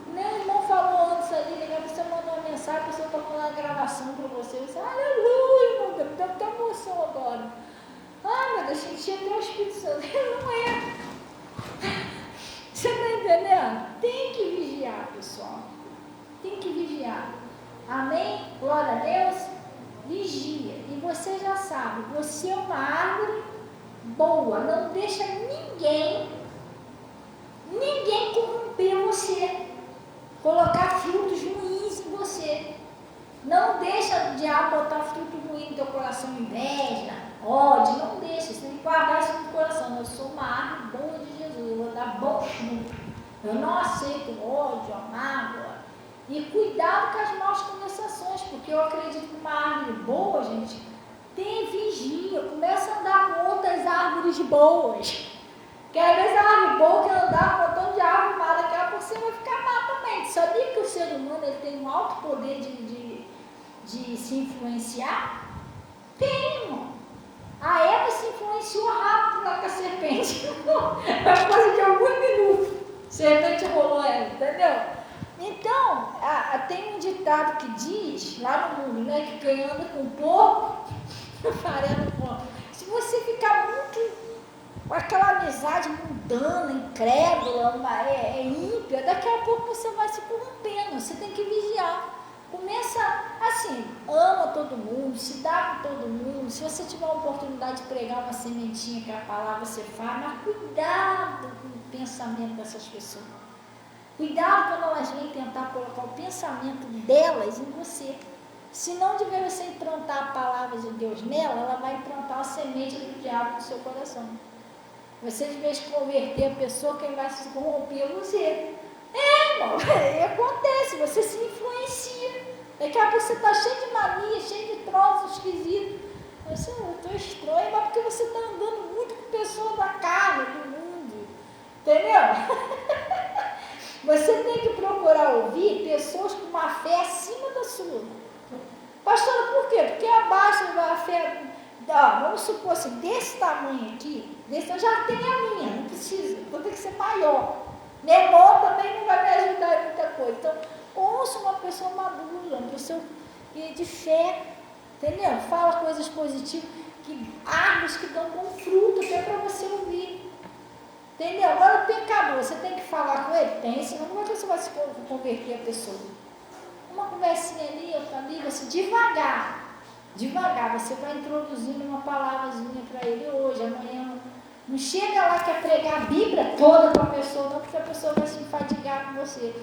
Meu irmão falou antes ali, você mandou uma mensagem, a pessoa está mandando a gravação para você. Você, aleluia, irmão, deu até emoção agora. Ai, meu Deus, senti até o Espírito Santo. Não é. Você está entendendo? Tem que vigiar, pessoal. Tem que vigiar. Amém? Glória a Deus. Vigia. E você já sabe, você é uma árvore boa. Não deixa ninguém corromper você. Colocar frutos ruins em você. Não deixa o diabo botar fruto ruim no teu coração, inveja, ódio. Não deixa. Você tem que guardar isso no coração. Eu sou uma árvore boa de Jesus. Eu vou dar bom fruto. Eu não aceito ódio, a mágoa. E cuidado com as más conversações, porque eu acredito que uma árvore boa, gente, tem vigia, começa a andar com outras árvores boas. Porque às vezes a árvore boa quer andar com um montão de árvore má, daqui a pouco você vai ficar má também. Sabia que o ser humano ele tem um alto poder de se influenciar? Tem, irmão. A Eva se influenciou rápido lá com a serpente. Por causa de alguns minutos. A serpente rolou ela, entendeu? Então, tem um ditado que diz, lá no mundo, né, que quem anda com porco, farelo porco. Se você ficar muito com aquela amizade mundana, incrédula, ímpia, daqui a pouco você vai se corrompendo, você tem que vigiar. Começa assim, ama todo mundo, se dá com todo mundo. Se você tiver a oportunidade de pregar uma sementinha que a palavra você faz, mas cuidado com o pensamento dessas pessoas. Cuidado quando elas vêm tentar colocar o pensamento delas em você. Se não de ver você implantar a palavra de Deus nela, ela vai implantar a semente do diabo no seu coração. Você, de vez de converter a pessoa, quem vai se corromper é você. Irmão, acontece, você se influencia. Daqui a pouco você está cheio de mania, cheio de troços esquisitos. Eu estou estranho, mas porque você está andando muito com pessoas da carne, do mundo. Entendeu? Você tem que procurar ouvir pessoas com uma fé acima da sua. Pastora, por quê? Porque abaixo da fé, vamos supor assim, desse tamanho aqui, eu já tenho a minha, não precisa, vou ter que ser maior. Meu irmão também não vai me ajudar em muita coisa. Então, ouça uma pessoa madura, uma pessoa de fé, entendeu? Fala coisas positivas, árvores que dão bom fruto, que é para você ouvir. Entendeu? Agora o pecador, você tem que falar com ele? Tem, senão como é que você vai se converter a pessoa? Uma conversinha ali, outra ali, você devagar, você vai introduzindo uma palavrazinha para ele hoje, amanhã. Não chega lá que é pregar a Bíblia toda para a pessoa, não, porque a pessoa vai se enfadigar com você.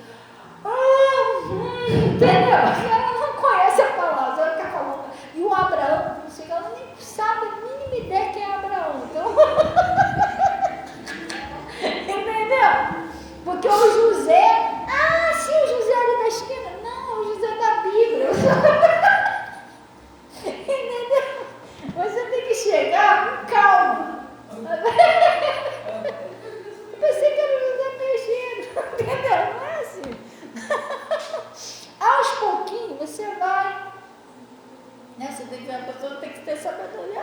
Entendeu? Ela não conhece a palavra, ela fica falando. E o Abraão, ela nem sabe a mínima ideia que é Abraão. Então... Entendeu? Porque o José, sim, o José ali da esquina. Não, o José da Bíblia. Entendeu? Você tem que chegar com calma. Eu pensei que era o José Peixeiro. Entendeu? Não é assim. Aos pouquinhos você vai. Né? Você tem que ver a pessoa, tem que ter sabedoria.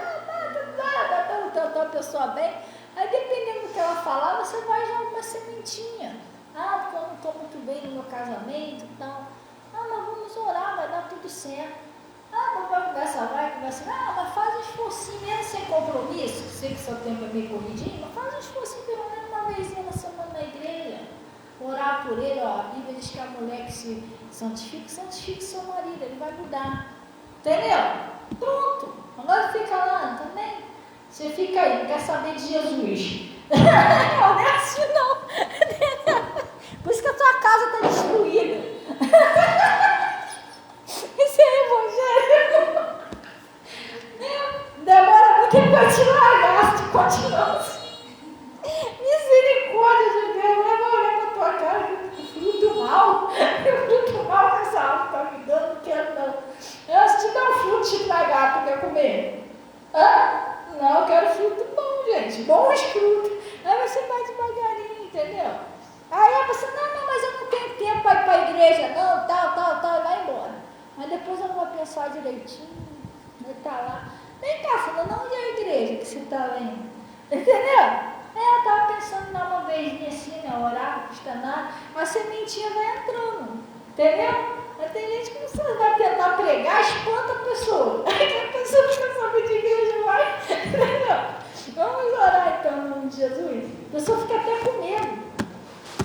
Tratar a pessoa bem. Aí, dependendo do que ela falar, você vai já uma sementinha. Porque eu não estou muito bem no meu casamento e tal. Mas vamos orar, vai dar tudo certo. Vai conversar. Mas faz um esforcinho, mesmo sem compromisso. Sei que seu tempo é meio corridinho, mas faz um esforcinho pelo menos uma vezinha na semana na igreja. Orar por ele, a Bíblia diz que a mulher que se santifique seu marido, ele vai mudar. Entendeu? Pronto. Agora fica lá também. Você fica aí, não quer saber de Jesus. Não é assim não. Por isso que a tua casa está destruída. Isso é evangelho. Demora muito para te largar, se continuar assim. Misericórdia de Deus, vai olhar para a tua cara, fruto mal. Fruto mal que essa árvore está me dando, não quero não. Eu te dá um fruto de estragar, tu quer comer? Não, eu quero fruto bom, gente. Bons frutos. Aí você vai devagarinho, entendeu? Aí a pessoa, não, mas eu não tenho tempo para ir para a igreja, não, tal. depois eu vou pensar direitinho, vai estar lá. Vem cá, filha, não, onde é a igreja que você está vendo? Entendeu? Eu estava pensando dar uma vez assim, né, orar, não custa nada, a sementinha vai entrando, entendeu? Mas tem gente que você vai tentar pregar, espanta a pessoa. Aí a pessoa fica sabendo de igreja, vai, entendeu? Vamos orar então no nome de Jesus. A pessoa fica até com medo.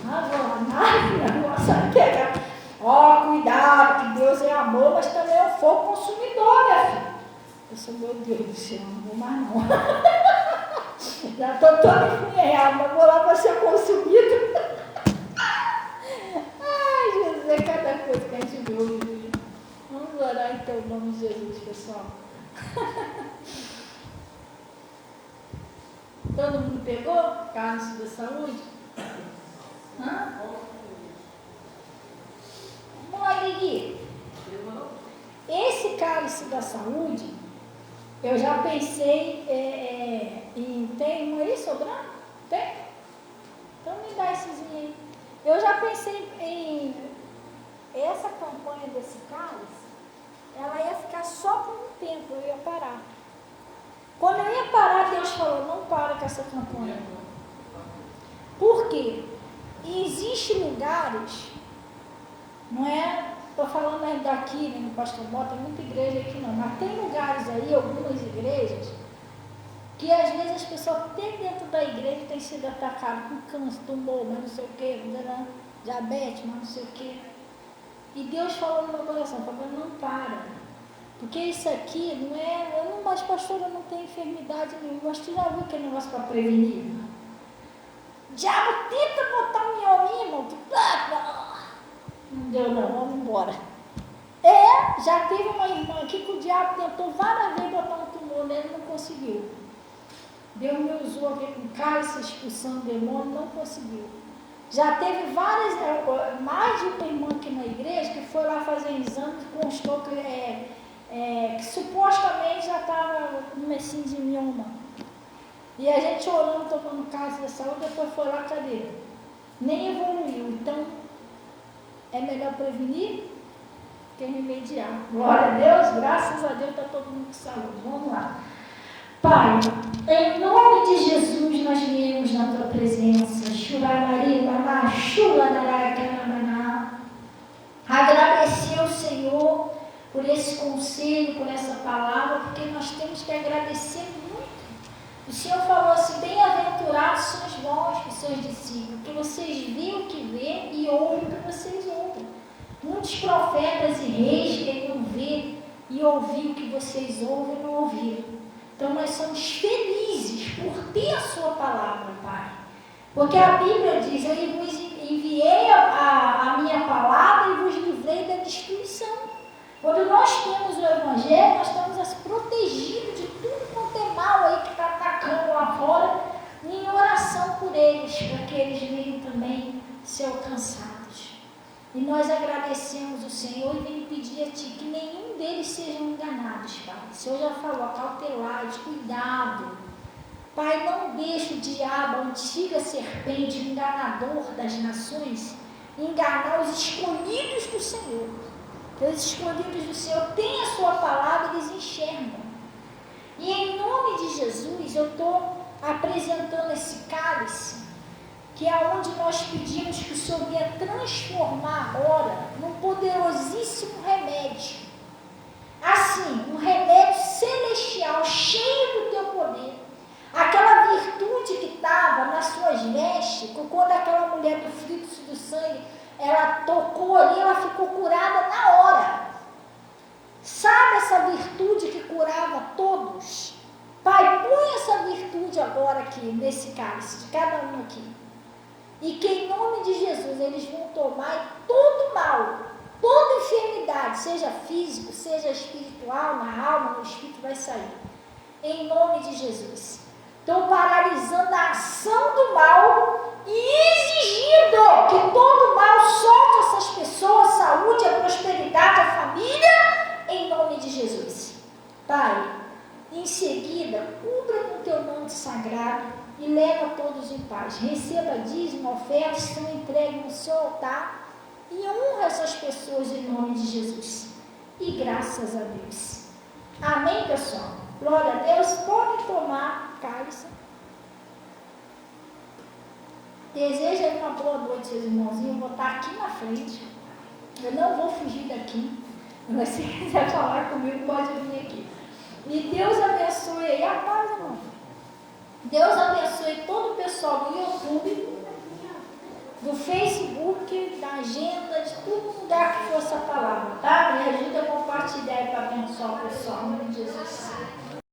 Ah, vou nossa, pegar. Ó, cuidado, que Deus é amor, mas também é um fogo consumidor, minha filha. Eu sou, meu Deus do céu, não vou mais não. Já estou toda enfunhada, mas vou lá para ser consumido. Ai, Jesus, é cada coisa que a gente vê hoje. Vamos orar então em nome de Jesus, pessoal. Todo mundo pegou? Cálice da saúde? Hã? Vamos lá, Guigui. Esse cálice da saúde, eu já pensei em... Tem um aí sobrando? Tem? Então me dá essezinho aí. Eu já pensei em... Essa campanha desse cálice, ela ia ficar só por um tempo, eu ia parar. Quando eu ia parar, Deus falou, não para com essa campanha. Por quê? Existem lugares, não é? Estou falando ainda aqui, né, no Pastor Mota, tem muita igreja aqui não, mas tem lugares aí, algumas igrejas, que às vezes as pessoas até dentro da igreja têm sido atacadas com câncer, tumor, mas não sei o quê, diabetes, mas não sei o quê. E Deus falou no meu coração, falou, não para. Porque isso aqui não é, mas pastora, não tem enfermidade nenhuma, mas tu já viu aquele negócio para prevenir? O diabo tenta botar um miolinho, irmão, não deu não, vamos embora. Já teve uma irmã aqui que o diabo tentou várias vezes botar um tumor nele, não conseguiu. Deus me usou aqui com cálice, expulsando demônio, não conseguiu. Já teve várias, mais de uma irmã aqui na igreja que foi lá fazer exame e constou que supostamente já estava no messinho de mioma. E a gente orando, tomando cálice da saúde, depois foi lá, cadê? Nem evoluiu. Então, é melhor prevenir que remediar. Glória a Deus, graças a Deus, está todo mundo com saúde. Vamos lá. Pai, em nome de Jesus, nós viemos na tua presença. Agradecer ao Senhor por esse conselho, por essa palavra, porque nós temos que agradecer muito. O Senhor falou assim, bem-aventurados são os vós, os seus discípulos, que vocês veem o que vê e ouvem o que vocês ouvem. Muitos profetas e reis queriam ver e ouvir o que vocês ouvem e não ouviram. Então nós somos felizes por ter a sua palavra, Pai. Porque a Bíblia diz, eu vos enviei a minha palavra e vos livrei da destruição. Quando nós temos o Evangelho, nós estamos protegidos de tudo quanto é mal aí que está atacando lá fora, em oração por eles, para que eles venham também ser alcançados. E nós agradecemos o Senhor e vem pedir a Ti que nenhum deles sejam enganados, Pai. O Senhor já falou, acautelai, cuidado. Pai, não deixe o diabo, a antiga serpente, enganador das nações, enganar os escolhidos do Senhor. Os escolhidos do Senhor têm a sua palavra e eles enxergam. E em nome de Jesus, eu estou apresentando esse cálice, que é onde nós pedimos que o Senhor venha transformar agora num poderosíssimo remédio. Assim, um remédio celestial, cheio do teu poder. Aquela virtude que estava nas suas vestes, quando aquela mulher do fluxo do sangue, ela tocou ali, ela ficou curada na hora. Sabe essa virtude que curava todos? Pai, põe essa virtude agora aqui, nesse cálice, de cada um aqui. E que em nome de Jesus eles vão tomar todo mal, toda enfermidade, seja físico, seja espiritual, na alma, no espírito, vai sair. Em nome de Jesus. Estou paralisando a ação do mal e exigindo que todo mal solte essas pessoas, a saúde, a prosperidade, a família, em nome de Jesus. Pai, em seguida, cubra com teu manto sagrado e leva todos em paz. Receba dízimo, ofertas, são entregues no seu altar e honra essas pessoas em nome de Jesus. E graças a Deus. Amém, pessoal? Glória a Deus. Pode tomar cálice. Desejo uma boa noite, seus irmãozinhos. Eu vou estar aqui na frente. Eu não vou fugir daqui. Mas se quiser falar comigo, pode vir aqui. E Deus abençoe aí a paz, irmão. Deus abençoe todo o pessoal do YouTube, do Facebook, da agenda, de todo lugar que for essa palavra, tá? Me ajuda a compartilhar para abençoar o pessoal, em nome de Jesus.